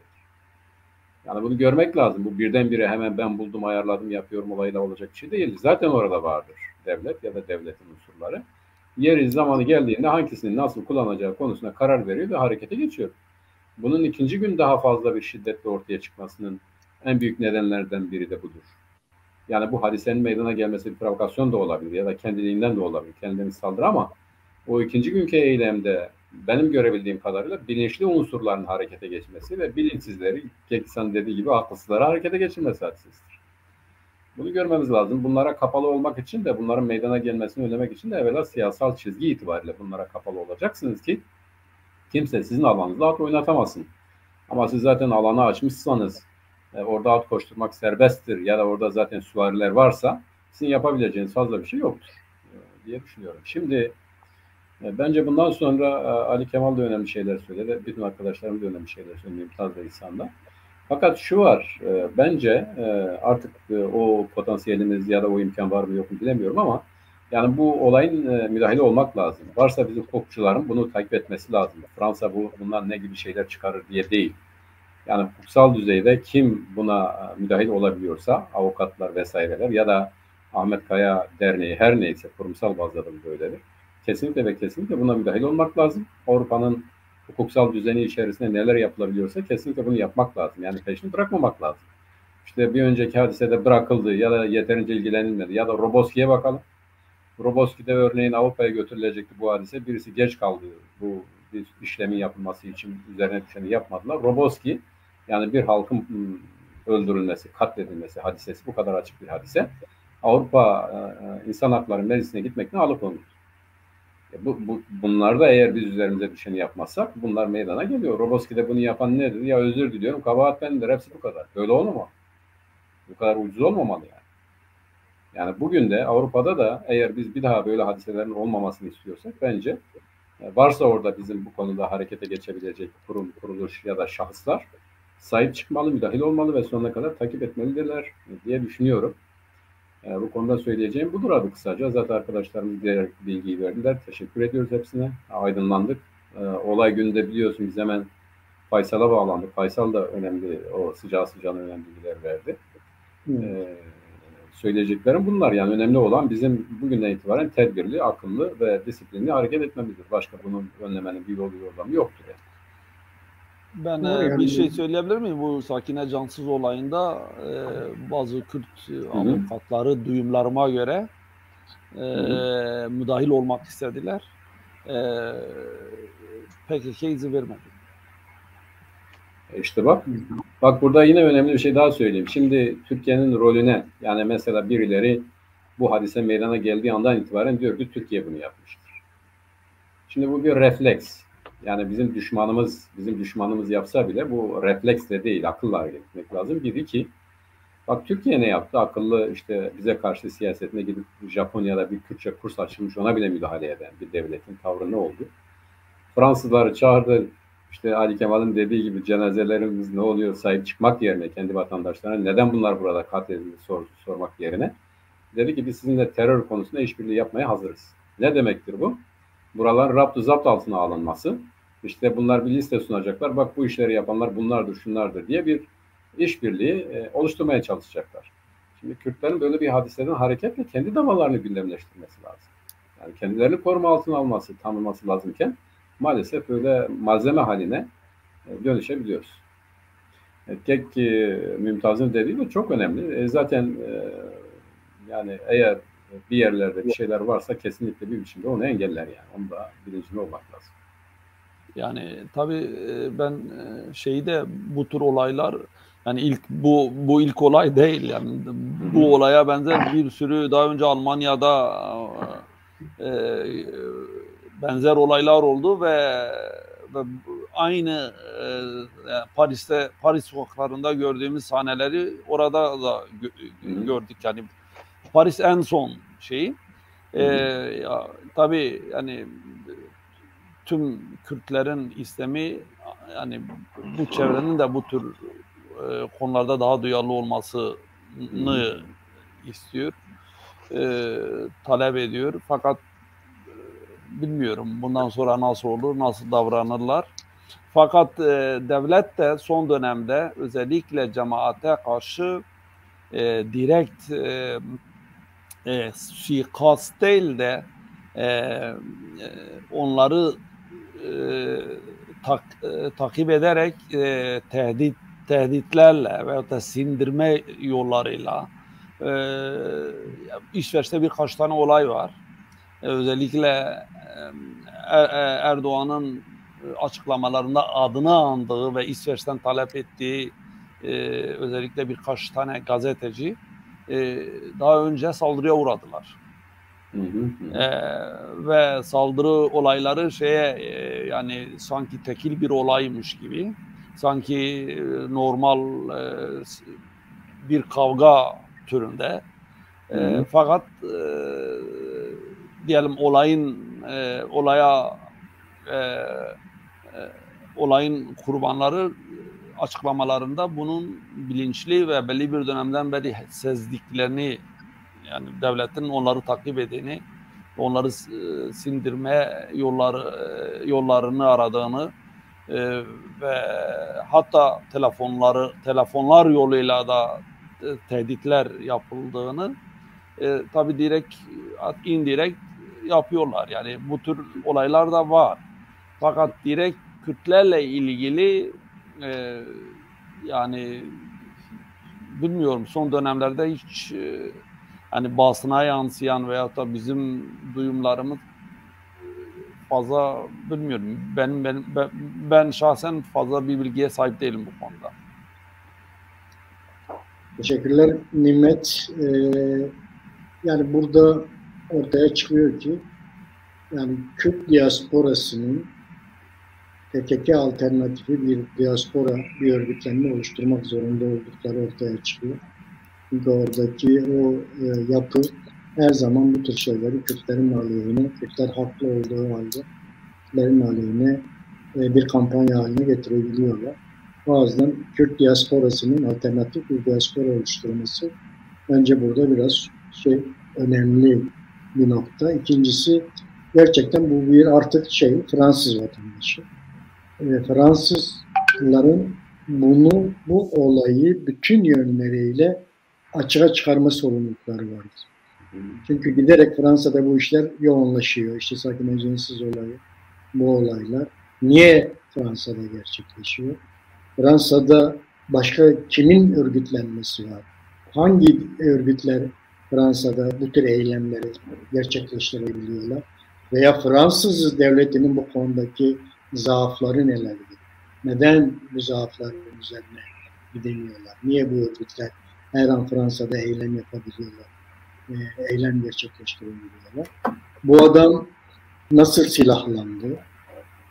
Yani bunu görmek lazım. Bu birdenbire hemen ben buldum, ayarladım, yapıyorum olayla olacak bir şey değil. Zaten orada vardır devlet ya da devletin unsurları. Yeri zamanı geldiğinde hangisini nasıl kullanacağı konusuna karar veriyor ve harekete geçiyor. Bunun ikinci gün daha fazla bir şiddetle ortaya çıkmasının en büyük nedenlerden biri de budur. Yani bu hadisenin meydana gelmesi bir provokasyon da olabilir ya da kendiliğinden de olabilir. Kendilerini saldırı ama o ikinci günkü eylemde benim görebildiğim kadarıyla bilinçli unsurların harekete geçmesi ve bilinçsizleri, Geksan dediği gibi akılsızları harekete geçirmesi hadisesidir. Bunu görmemiz lazım. Bunlara kapalı olmak için de, bunların meydana gelmesini önlemek için de evvela siyasal çizgi itibariyle bunlara kapalı olacaksınız ki kimse sizin alanınızda at oynatamazsın. Ama siz zaten alanı açmışsanız, orada at koşturmak serbesttir ya da orada zaten süvariler varsa sizin yapabileceğiniz fazla bir şey yoktur diye düşünüyorum. Şimdi bence bundan sonra Ali Kemal da önemli şeyler söyledi. Bütün arkadaşlarım da önemli şeyler söyledi Tazla İhsan'da. Fakat şu var, bence artık o potansiyelimiz ya da o imkan var mı yok mu bilemiyorum ama yani bu olayın müdahale olmak lazım. Varsa bizim hukukçuların bunu takip etmesi lazım. Fransa bundan ne gibi şeyler çıkarır diye değil. Yani hukuksal düzeyde kim buna müdahil olabiliyorsa, avukatlar vesaireler ya da Ahmet Kaya Derneği her neyse kurumsal bazda da böyledir. Kesinlikle ve kesinlikle buna müdahil olmak lazım. Avrupa'nın hukuksal düzeni içerisinde neler yapılabiliyorsa kesinlikle bunu yapmak lazım. Yani peşini bırakmamak lazım. İşte bir önceki hadisede bırakıldı ya da yeterince ilgilenilmedi ya da Roboski'ye bakalım. Roboski'de örneğin Avrupa'ya götürülecekti bu hadise. Birisi geç kaldı bu bir işlemin yapılması için üzerine düşeni yapmadılar. Roboski yani bir halkın öldürülmesi, katledilmesi hadisesi bu kadar açık bir hadise. Avrupa İnsan Hakları Meclisi'ne gitmekten alıkonuldu. Bunlarda eğer biz üzerimize düşeni yapmazsak bunlar meydana geliyor. Roboski'de bunu yapan nedir? Ya özür diliyorum, kabahat benimdir, hepsi bu kadar. Böyle olmamalı. Bu kadar ucuz olmamalı yani. Yani bugün de Avrupa'da da eğer biz bir daha böyle hadiselerin olmamasını istiyorsak bence varsa orada bizim bu konuda harekete geçebilecek kurum, kuruluş ya da şahıslar sahip çıkmalı, müdahil olmalı ve sonuna kadar takip etmelidirler diye düşünüyorum. Bu konuda söyleyeceğim budur adı kısaca. Zaten arkadaşlarımız diğer bilgiyi verdiler. Teşekkür ediyoruz hepsine. Aydınlandık. Olay gününde biliyorsun biz hemen Faysal'a bağlandık. Faysal da önemli, o sıcağına önemli bilgiler verdi. Söyleyeceklerim bunlar. Yani önemli olan bizim bugünden itibaren tedbirli, akıllı ve disiplinli hareket etmemizdir. Başka bunun önlemenin bir yolu yordamı yoktur yani. Ben bir şey söyleyebilir miyim? Bu Sakine Cansız olayında bazı Kürt avukatları duyumlarıma göre müdahil olmak istediler. PKK izin vermedi. İşte bak burada yine önemli bir şey daha söyleyeyim. Şimdi Türkiye'nin rolüne, yani mesela birileri bu hadise meydana geldiği andan itibaren diyor ki Türkiye bunu yapmıştır. Şimdi bu bir refleks. Yani bizim düşmanımız yapsa bile bu refleksle değil, akılla hareket etmek lazım. Bir iki, bak Türkiye ne yaptı? Akıllı işte bize karşı siyasetine gidip Japonya'da bir Kürtçe kurs açılmış, ona bile müdahale eden bir devletin tavrı ne oldu? Fransızları çağırdı. İşte Ali Kemal'in dediği gibi cenazelerimiz ne oluyor sahip çıkmak yerine kendi vatandaşlarına neden bunlar burada katledildi sormak yerine dedi ki biz sizinle terör konusunda işbirliği yapmaya hazırız. Ne demektir bu? Buraların raptı zapt altına alınması. İşte bunlar bir liste sunacaklar. Bak bu işleri yapanlar bunlardır, şunlardır diye bir işbirliği oluşturmaya çalışacaklar. Şimdi Kürtlerin böyle bir hadiseden hareketle kendi davalarını gündemleştirmesi lazım. Yani kendilerini koruma altına alması, tanınması lazımken maalesef böyle malzeme haline dönüşebiliyoruz. Tek Mümtaz'ın dediği de çok önemli. Zaten yani eğer bir yerlerde bir şeyler varsa kesinlikle bir biçimde onu engeller yani. Onu da bilincinde olmak lazım. Yani tabii ben şeyde bu tür olaylar yani bu ilk olay değil yani bu olaya benzer bir sürü daha önce Almanya'da benzer olaylar oldu ve aynı Paris sokaklarında gördüğümüz sahneleri orada da gördük yani Paris en son şeyi tabii yani tüm Kürtlerin istemi yani bu çevrenin de bu tür konularda daha duyarlı olmasını istiyor, talep ediyor. Fakat bilmiyorum bundan sonra nasıl olur, nasıl davranırlar. Fakat devlet de son dönemde özellikle cemaate karşı direkt suikast değil de onları takip ederek tehditlerle veyahut da sindirme yollarıyla İsveç'te birkaç tane olay var. Özellikle Erdoğan'ın açıklamalarında adını andığı ve İsveç'ten talep ettiği özellikle birkaç tane gazeteci daha önce saldırıya uğradılar. Ve saldırı olayları yani sanki tekil bir olaymış gibi, sanki normal bir kavga türünde. Fakat diyelim olayın kurbanları açıklamalarında bunun bilinçli ve belli bir dönemden beri sezdiklerini, yani devletin onları takip edeni, onları sindirme yollarını aradığını ve hatta telefonlar yoluyla da tehditler yapıldığını tabii direkt, indirekt yapıyorlar. Yani bu tür olaylar da var. Fakat direkt Kürtlerle ilgili yani bilmiyorum, son dönemlerde hiç hani basına yansıyan veyahut da bizim duyumlarımız fazla bilmiyorum. Ben şahsen fazla bir bilgiye sahip değilim bu konuda. Teşekkürler Nimet. Yani burada ortaya çıkıyor ki yani Kürt diasporasının PKK alternatifi bir diaspora, bir örgütlenme oluşturmak zorunda oldukları ortaya çıkıyor. Çünkü oradaki o yapı her zaman bu tür şeyleri Kürtlerin aleyhine, Kürtler haklı olduğu halde Kürtlerin aleyhine bir kampanya haline getirebiliyorlar. Bazen Kürt diasporasının alternatif bir diaspora oluşturması bence burada biraz önemli bir nokta. İkincisi, gerçekten bu bir artık Fransız vatandaşı. Fransızların bu olayı bütün yönleriyle açığa çıkarma sorumlulukları vardır. Çünkü giderek Fransa'da bu işler yoğunlaşıyor. İşte sakinleşensiz olayı, bu olaylar. Niye Fransa'da gerçekleşiyor? Fransa'da başka kimin örgütlenmesi var? Hangi örgütler Fransa'da bu tür eylemleri gerçekleştirebiliyorlar? Veya Fransız devletinin bu konudaki zaafları nelerdir? Neden bu zaafların üzerine gidemiyorlar? Niye bu örgütler her an Fransa'da eylem yapabiliyorlar? Eylem gerçekleştirebiliyorlar? Bu adam nasıl silahlandı?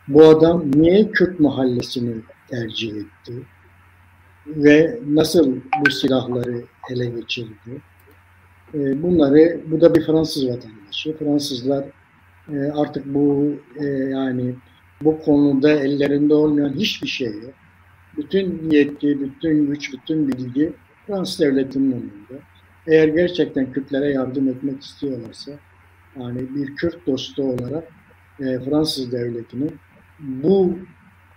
Bu adam niye Kürt mahallesini tercih etti? Ve nasıl bu silahları ele geçirdi? Bu da bir Fransız vatandaşı. Fransızlar artık yani bu konuda ellerinde olmayan hiçbir şey yok. Bütün yetki, bütün güç, bütün bilgi Fransız devletinin önünde. Eğer gerçekten Kürtlere yardım etmek istiyorlarsa, yani bir Kürt dostu olarak Fransız devletinin bu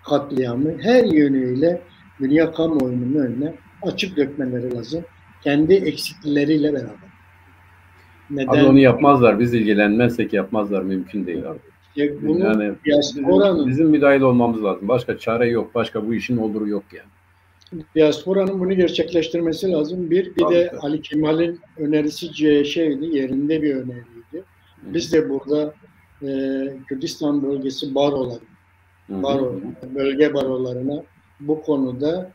katliamı her yönüyle dünya kamuoyunun önüne açık dökmeleri lazım. Kendi eksiklikleriyle beraber. Neden? Abi onu yapmazlar. Biz ilgilenmezsek yapmazlar. Mümkün değil abi. Yani bizim müdahil olmamız lazım. Başka çare yok. Başka bu işin oluru yok yani. Diasporanın bunu gerçekleştirmesi lazım. Bir de Ali Kemal'in önerisi yerinde bir öneriydi. Biz de burada Kürdistan bölgesi bölge barolarına bu konuda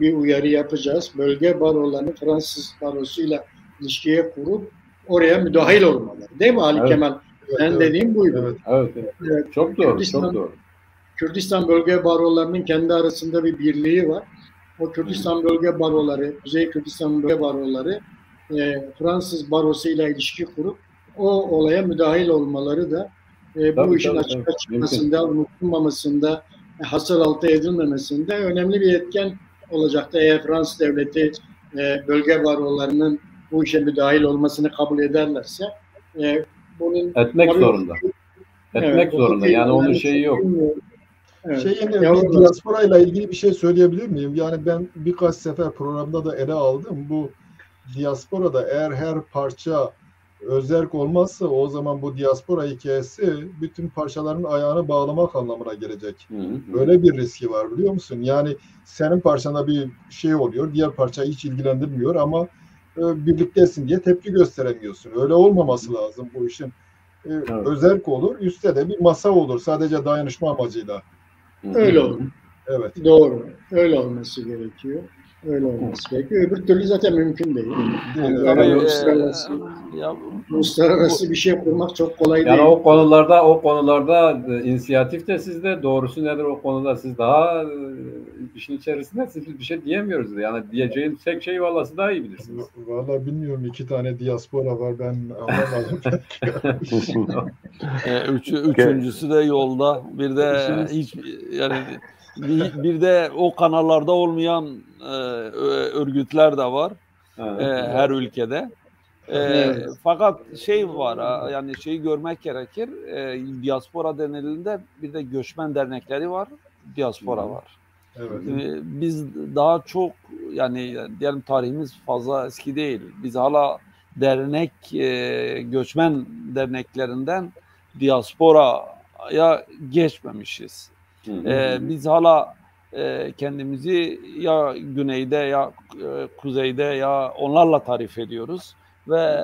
bir uyarı yapacağız. Bölge barolarını Fransız barosuyla ilişkiye kurup oraya müdahil olmaları. Değil mi Ali Kemal? Ben dediğim buydu. Evet. Çok doğru. Çok doğru. Kürdistan bölge barolarının kendi arasında bir birliği var. O Kürdistan bölge baroları, Kuzey Kürdistan bölge baroları Fransız barosuyla ilişki kurup o olaya müdahil olmaları da bu işin açığa çıkmasında, unutulmamasında, hasar altı edilmemesinde önemli bir etken olacaktı. Eğer Fransız devleti bölge barolarının bu işe müdahil olmasını kabul ederlerse bunun etmek zorunda. Etmek zorunda. Yani onun şeyi yok. Evet. Bir diaspora ile ilgili bir şey söyleyebilir miyim? Yani ben birkaç sefer programda da ele aldım. Bu diasporada eğer her parça özerk olmazsa o zaman bu diaspora hikayesi bütün parçaların ayağını bağlamak anlamına gelecek. Böyle bir riski var biliyor musun? Yani senin parçanda bir şey oluyor, diğer parça hiç ilgilendirmiyor ama birliktesin diye tepki gösteremiyorsun. Öyle olmaması lazım bu işin. Evet. Özerk olur, üstte de bir masa olur sadece dayanışma amacıyla. Öyle olur. Evet. Doğru. Öyle olması gerekiyor. Öyle olması gerekiyor. Öbür türlü zaten mümkün değil. Yani uluslararası bir şey kurmak çok kolay değil. Yani o konularda inisiyatif de sizde, doğrusu nedir o konuda siz daha işin içerisinde siz bir şey diyemiyoruz. Yani diyeceğim tek şey vallahi siz daha iyi bilirsiniz. Vallahi bilmiyorum 2 tane diaspora var ben anlamadım. Üçüncüsü de yolda. Bir de hiç yani bir de o kanallarda olmayan örgütler de var her ülkede. Evet. Fakat şey var yani şeyi görmek gerekir. Diaspora denildiğinde bir de göçmen dernekleri var, diaspora var. Evet. Biz daha çok yani diyelim tarihimiz fazla eski değil. Biz hala dernek göçmen derneklerinden diasporaya geçmemişiz. Biz hala kendimizi ya güneyde ya kuzeyde ya onlarla tarif ediyoruz ve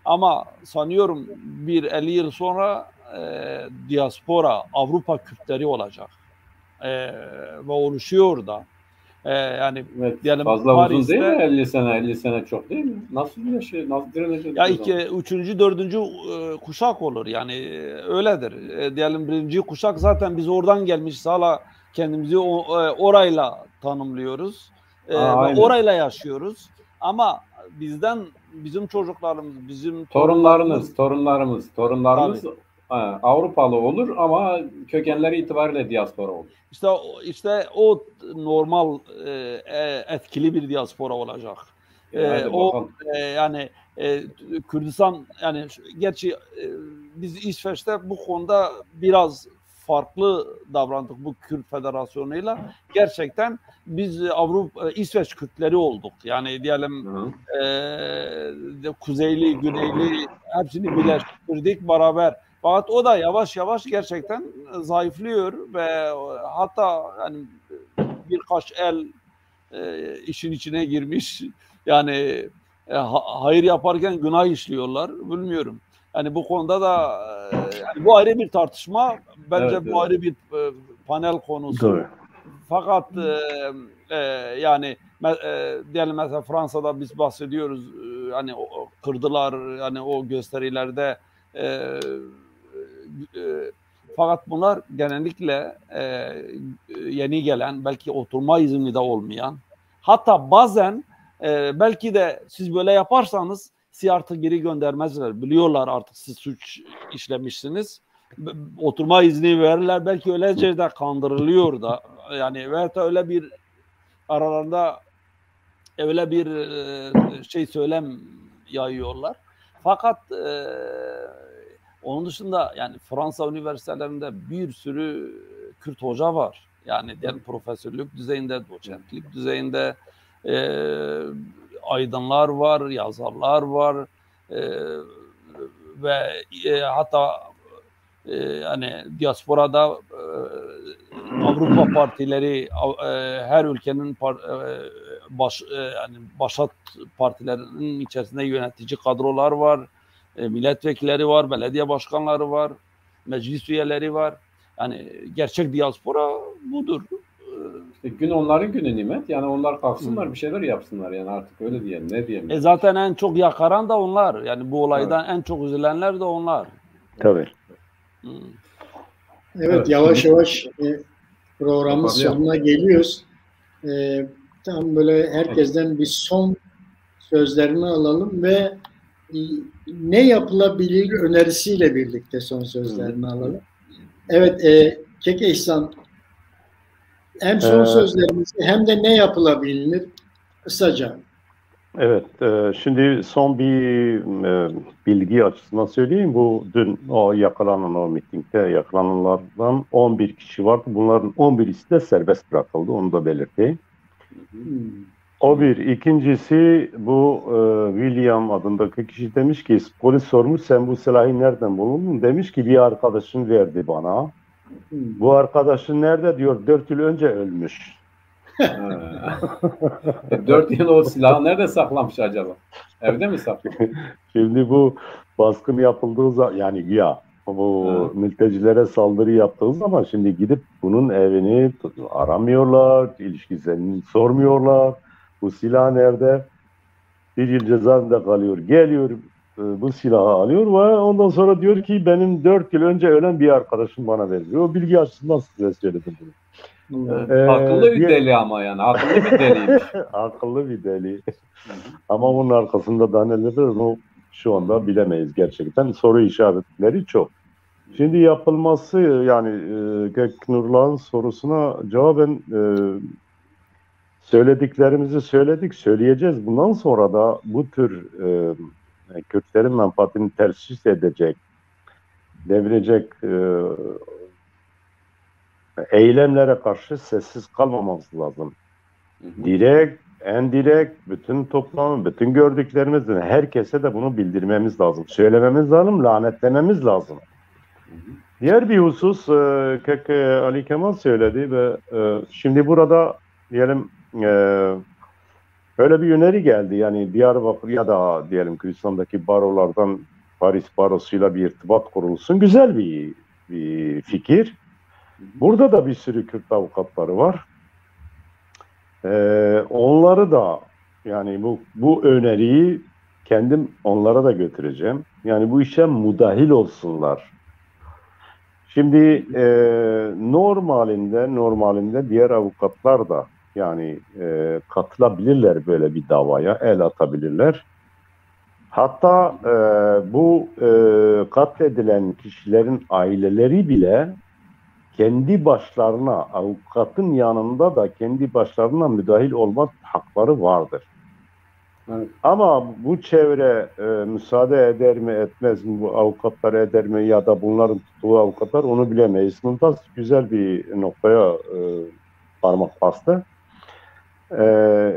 ama sanıyorum 50 yıl sonra diaspora Avrupa Kürtleri olacak ve oluşuyor da yani evet, diyelim fazla Paris'te, uzun değil mi 50 sene çok değil mi? Nasıl direneceğiz? Ya 3. 4. kuşak olur yani öyledir. Diyelim 1. kuşak zaten biz oradan gelmişiz hala kendimizi orayla tanımlıyoruz. Orayla yaşıyoruz. Ama bizim çocuklarımız, bizim torunlarımız Avrupalı olur ama kökenleri itibariyle diaspora olur. İşte o normal etkili bir diaspora olacak. Yani Kürdistan yani gerçi biz İsveç'te bu konuda biraz farklı davrandık bu Kürt Federasyonu'yla. Gerçekten biz İsveç Kürtleri olduk. Yani diyelim kuzeyli, güneyli hepsini birleştirdik beraber. Fakat o da yavaş yavaş gerçekten zayıflıyor ve hatta yani birkaç el işin içine girmiş. Yani hayır yaparken günah işliyorlar. Bilmiyorum. Yani bu konuda da yani bu ayrı bir tartışma. Bence evet, bu ayrı bir panel konusu. Doğru. Fakat yani diyelim mesela Fransa'da biz bahsediyoruz. Hani kırdılar hani o gösterilerde fakat bunlar genellikle yeni gelen belki oturma izni de olmayan hatta bazen belki de siz böyle yaparsanız sizi artık geri göndermezler. Biliyorlar artık siz suç işlemişsiniz. Oturma izni verirler. Belki öylece de kandırılıyor da. Yani veya da öyle bir aralarında öyle bir şey söylem yayıyorlar. Fakat onun dışında yani Fransa üniversitelerinde bir sürü Kürt hoca var. Yani diyelim profesörlük düzeyinde, doçentlik düzeyinde aydınlar var, yazarlar var ve hatta yani diasporada Avrupa partileri her ülkenin yani başat partilerinin içerisinde yönetici kadrolar var, milletvekilleri var, belediye başkanları var, meclis üyeleri var. Yani gerçek diaspora budur. Gün onların günü Nimet. Yani onlar kalksınlar bir şeyler yapsınlar yani artık öyle diyelim. Ne diyelim? Zaten en çok yakaran da onlar. Yani bu olaydan en çok üzülenler de onlar. Tabii. Evet, yavaş yavaş programın sonuna geliyoruz. Tam böyle herkesten bir son sözlerini alalım ve ne yapılabilir önerisiyle birlikte son sözlerini alalım. Evet, Keke İhsan, hem son sözlerimizi hem de ne yapılabilir kısaca. Evet, şimdi son bir bilgi açısından söyleyeyim. Bu dün yakalanan o mitingde yakalananlardan 11 kişi vardı. Bunların 11'isi de serbest bırakıldı. Onu da belirteyim. O bir. İkincisi bu William adındaki kişi demiş ki polis sormuş sen bu silahı nereden buldun? Demiş ki bir arkadaşım verdi bana. Bu arkadaşın nerede diyor 4 yıl önce ölmüş. 4 yıl o silahı nerede saklamış acaba? Evde mi saklamış? Şimdi bu baskın yapıldığı zaman yani bu mültecilere saldırı yaptığı zaman şimdi gidip bunun evini aramıyorlar, ilişkisini sormuyorlar. Bu silah nerede? Bir yıl cezaevinde kalıyor. Geliyor bu silahı alıyor ve ondan sonra diyor ki benim 4 yıl önce ölen bir arkadaşım bana veriyor. O bilgi açısından size söyledim bunu. Akıllı bir deli ama yani. Akıllı bir deliymiş. Akıllı bir deli. Ama bunun arkasında daha neler var şu anda bilemeyiz gerçekten. Soru işaretleri çok. Şimdi yapılması yani Göknur'ların sorusuna cevaben söylediklerimizi söyledik, söyleyeceğiz. Bundan sonra da bu tür Kürtlerin menfaatini tesis edecek, devirecek eylemlere karşı sessiz kalmamamız lazım. Direkt, en direkt, bütün toplum, bütün gördüklerimizden herkese de bunu bildirmemiz lazım. Söylememiz lazım, lanetlememiz lazım. Diğer bir husus, Ali Kemal söyledi ve şimdi burada diyelim öyle bir öneri geldi. Yani Diyarbakır ya da diyelim Kürdistan'daki barolardan Paris barosuyla bir irtibat kurulsun. Güzel bir fikir. Burada da bir sürü Kürt avukatları var. Onları da yani bu öneriyi kendim onlara da götüreceğim. Yani bu işe müdahil olsunlar. Şimdi normalinde diğer avukatlar da yani katılabilirler böyle bir davaya, el atabilirler. Hatta bu katledilen kişilerin aileleri bile kendi başlarına, avukatın yanında da kendi başlarına müdahil olma hakları vardır. Evet. Ama bu çevre müsaade eder mi etmez mi, bu avukatlar eder mi ya da bunların tuttuğu avukatlar onu bilemeyiz. Mümtaz güzel bir noktaya parmak bastı.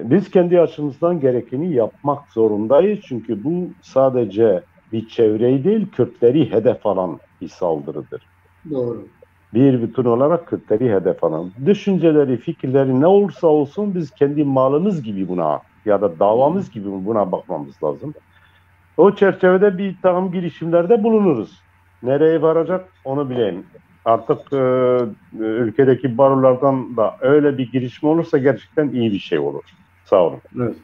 Biz kendi açımızdan gerekeni yapmak zorundayız. Çünkü bu sadece bir çevreyi değil, Kürtleri hedef alan bir saldırıdır. Doğru. Bir bütün olarak Kürtleri hedef alan. Düşünceleri, fikirleri ne olursa olsun biz kendi malımız gibi buna ya da davamız gibi buna bakmamız lazım. O çerçevede bir takım girişimlerde bulunuruz. Nereye varacak onu bileyim. Artık ülkedeki barolardan da öyle bir girişim olursa gerçekten iyi bir şey olur. Sağ olun. Evet.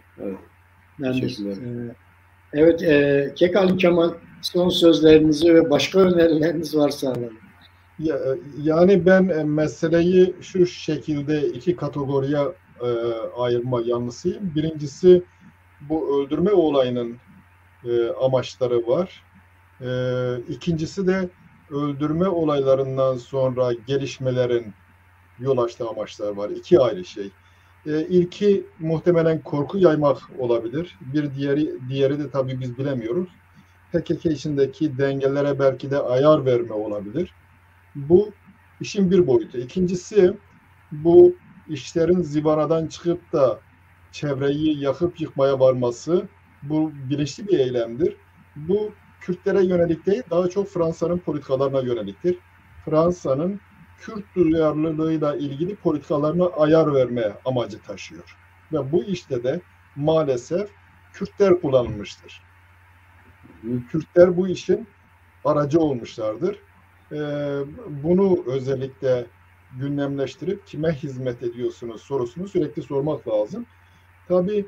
Evet, Kekali Kemal son sözlerinizi ve başka önerileriniz varsa alalım. Yani ben meseleyi şu şekilde iki kategoriye ayırma yanlısıyım. Birincisi bu öldürme olayının amaçları var. İkincisi de öldürme olaylarından sonra gelişmelerin yol açtığı amaçlar var. İki ayrı şey. İlki muhtemelen korku yaymak olabilir. Diğeri de tabii biz bilemiyoruz. PKK içindeki dengelere belki de ayar verme olabilir. Bu işin bir boyutu. İkincisi bu işlerin zivanadan çıkıp da çevreyi yakıp yıkmaya varması bu bilinçli bir eylemdir. Bu Kürtlere yönelik değil, daha çok Fransa'nın politikalarına yöneliktir. Fransa'nın Kürt duyarlılığıyla ilgili politikalarına ayar verme amacı taşıyor. Ve bu işte de maalesef Kürtler kullanılmıştır. Kürtler bu işin aracı olmuşlardır. Bunu özellikle gündemleştirip kime hizmet ediyorsunuz sorusunu sürekli sormak lazım. Tabii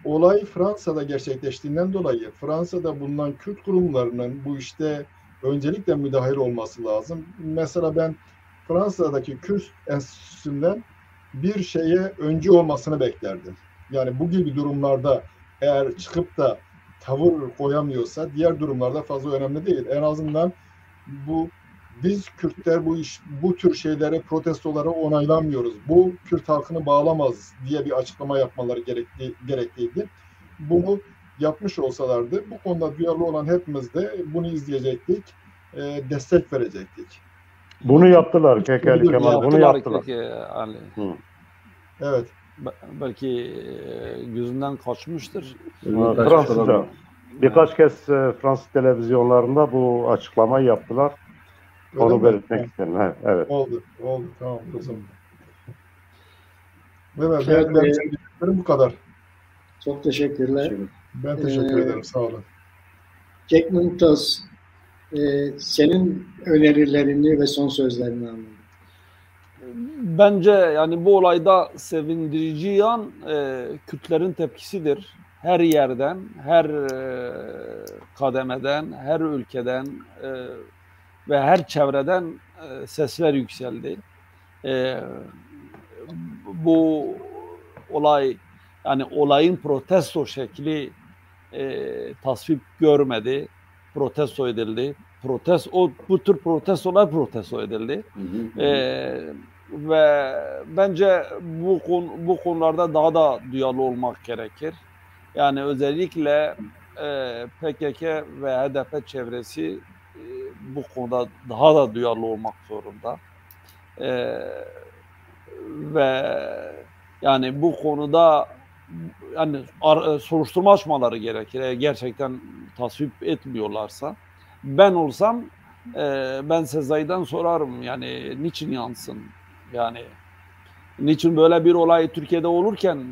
olay Fransa'da gerçekleştiğinden dolayı Fransa'da bulunan Kürt kurumlarının bu işte öncelikle müdahil olması lazım. Mesela ben Fransa'daki Kürt Enstitüsü'nden bir şeye öncü olmasını beklerdim. Yani bu gibi durumlarda eğer çıkıp da tavır koyamıyorsa diğer durumlarda fazla önemli değil. En azından biz Kürtler bu tür şeyleri, protestoları onaylamıyoruz. Bu Kürt halkını bağlamaz diye bir açıklama yapmaları gerekliydi. Bunu yapmış olsalardı bu konuda duyarlı olan hepimiz de bunu izleyecektik, destek verecektik. Bunu yaptılar Kekeli Kemal, bunu yaptılar. Ali. Evet. Belki gözünden kaçmıştır. Fransızca. Birkaç kez Fransız televizyonlarında bu açıklamayı yaptılar. Onu belirtmek istedim. Evet. Oldu. Tamam kızım. Evet, benim bu kadar. Çok teşekkürler. Ben teşekkür ederim. Sağ olun. Jack Mümtaz, senin önerilerini ve son sözlerini alalım. Bence yani bu olayda sevindirici yan Kürtlerin tepkisidir. Her yerden, her kademeden, her ülkeden ve her çevreden sesler yükseldi. Bu olay, yani olayın protesto şekli tasvip görmedi, protesto edildi. Bu tür protesto edildi. Ve bence bu konularda daha da duyarlı olmak gerekir. Yani özellikle PKK ve HDP çevresi bu konuda daha da duyarlı olmak zorunda. Ve yani bu konuda yani soruşturma açmaları gerekir. Eğer gerçekten tasvip etmiyorlarsa. Ben olsam ben Sezai'den sorarım yani niçin yansın? Yani niçin böyle bir olay Türkiye'de olurken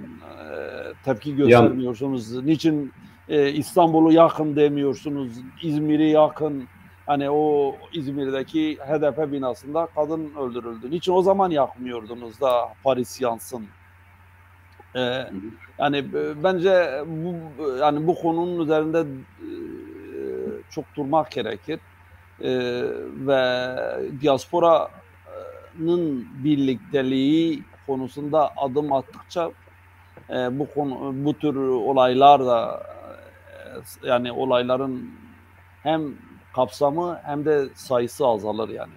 tepki göstermiyorsunuz? Niçin İstanbul'u yakın demiyorsunuz? İzmir'i yakın. Hani o İzmir'deki HDP binasında kadın öldürüldü. Niçin o zaman yakmıyordunuz da Paris yansın? Yani bence bu konunun üzerinde çok durmak gerekir. Ve diasporanın birlikteliği konusunda adım attıkça bu tür olaylar da yani olayların hem kapsamı hem de sayısı azalır yani.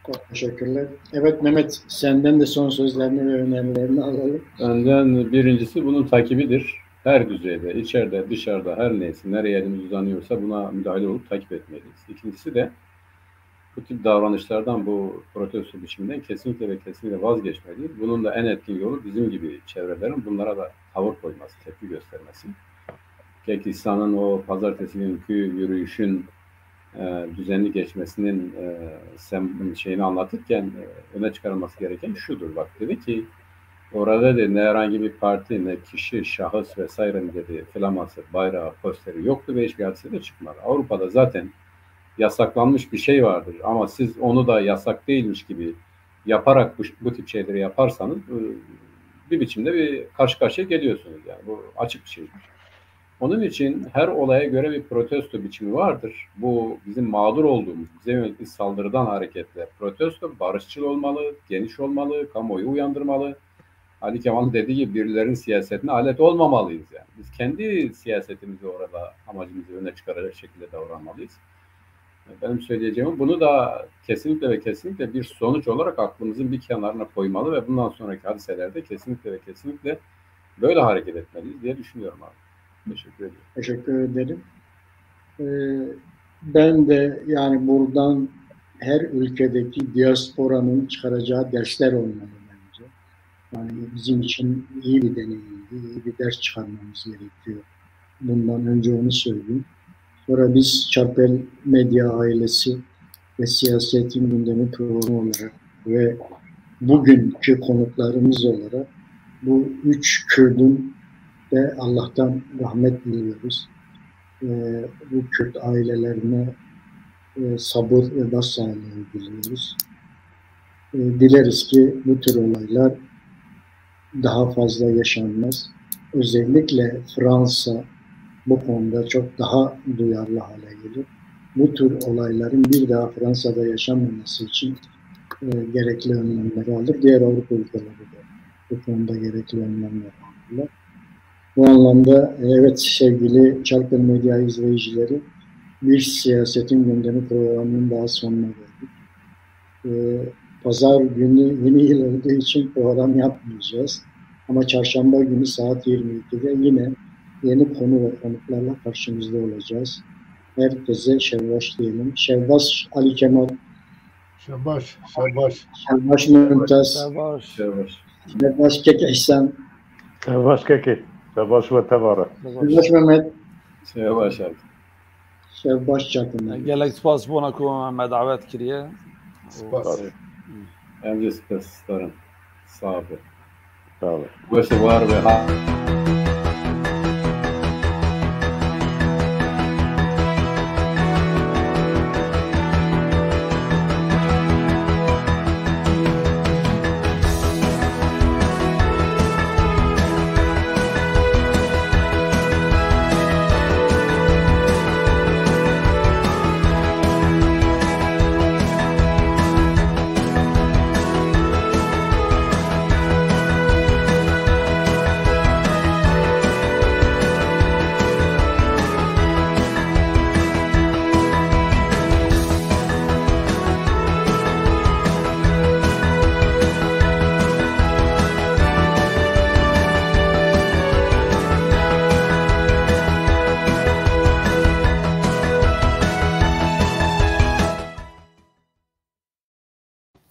Çok teşekkürler. Evet Mehmet, senden de son sözlerini ve önerilerini alalım. Benden birincisi bunun takibidir. Her düzeyde, içeride, dışarıda, her neyse, nereye elimiz uzanıyorsa buna müdahale olup takip etmeliyiz. İkincisi de bu tip davranışlardan, bu protesto biçiminden kesinlikle vazgeçmeliyiz. Bunun da en etkin yolu bizim gibi çevrelerin bunlara da tavır koyması, tepki göstermesi. Kekistan'ın o pazartesi günkü yürüyüşün düzenli geçmesinin şeyini anlatırken öne çıkarılması gereken şudur. Bak dedi ki orada dedi ne herhangi bir parti, ne kişi, şahıs vesaire dedi flaması, bayrağı, posteri yoktu ve hiçbir hadise de çıkmadı. Avrupa'da zaten yasaklanmış bir şey vardır ama siz onu da yasak değilmiş gibi yaparak bu tip şeyleri yaparsanız bir biçimde bir karşı karşıya geliyorsunuz yani bu açık bir şeydir. Onun için her olaya göre bir protesto biçimi vardır. Bu bizim mağdur olduğumuz, bize yönelik saldırıdan hareketle protesto barışçıl olmalı, geniş olmalı, kamuoyu uyandırmalı. Ali Kemal'in dediği gibi birilerinin siyasetine alet olmamalıyız yani. Biz kendi siyasetimizi orada amacımızı öne çıkaracak şekilde davranmalıyız. Benim söyleyeceğim bunu da kesinlikle bir sonuç olarak aklımızın bir kenarına koymalı ve bundan sonraki hadiselerde kesinlikle böyle hareket etmeliyiz diye düşünüyorum abi. Teşekkür ederim. Teşekkür ederim. Ben de yani buradan her ülkedeki diasporanın çıkaracağı dersler olmalı bence. Yani bizim için iyi bir deneyimdi, iyi bir ders çıkarmamız gerekiyor. Bundan önce onu söyleyeyim. Sonra biz Çarpel Medya ailesi ve siyasetin gündemi programı olarak ve bugünkü konuklarımız olarak bu 3 Kürt'ün de Allah'tan rahmet diliyoruz. Bu Kürt ailelerine sabır ve başsağlığı diliyoruz. Dileriz ki bu tür olaylar daha fazla yaşanmaz. Özellikle Fransa bu konuda çok daha duyarlı hale gelir. Bu tür olayların bir daha Fransa'da yaşanmaması için gerekli önlemleri alır. Diğer Avrupa ülkeleri de bu konuda gerekli önlemler alırlar. Bu anlamda evet sevgili Çarpı Medya izleyicileri, bir siyasetin gündemi programının daha sonuna geldik. Pazar günü yeni yıl olduğu için program yapmayacağız. Ama çarşamba günü saat 22'de yine yeni konu ve konuklarla karşınızda olacağız. Herkese şevvaş diyelim. Şevvaş Ali Kemal. Şevvaş Mümtaz. Şevvaş Keke İhsan. Şevvaş Keke. Şevvaş ve Tevara. Şevvaş Mehmet. Şevvaş abi. Şevvaş Çakın. Gelek spas buna ku me davet kiriye. Spas. Bence spas. Sağ olun. Sağ olun. Başı var ve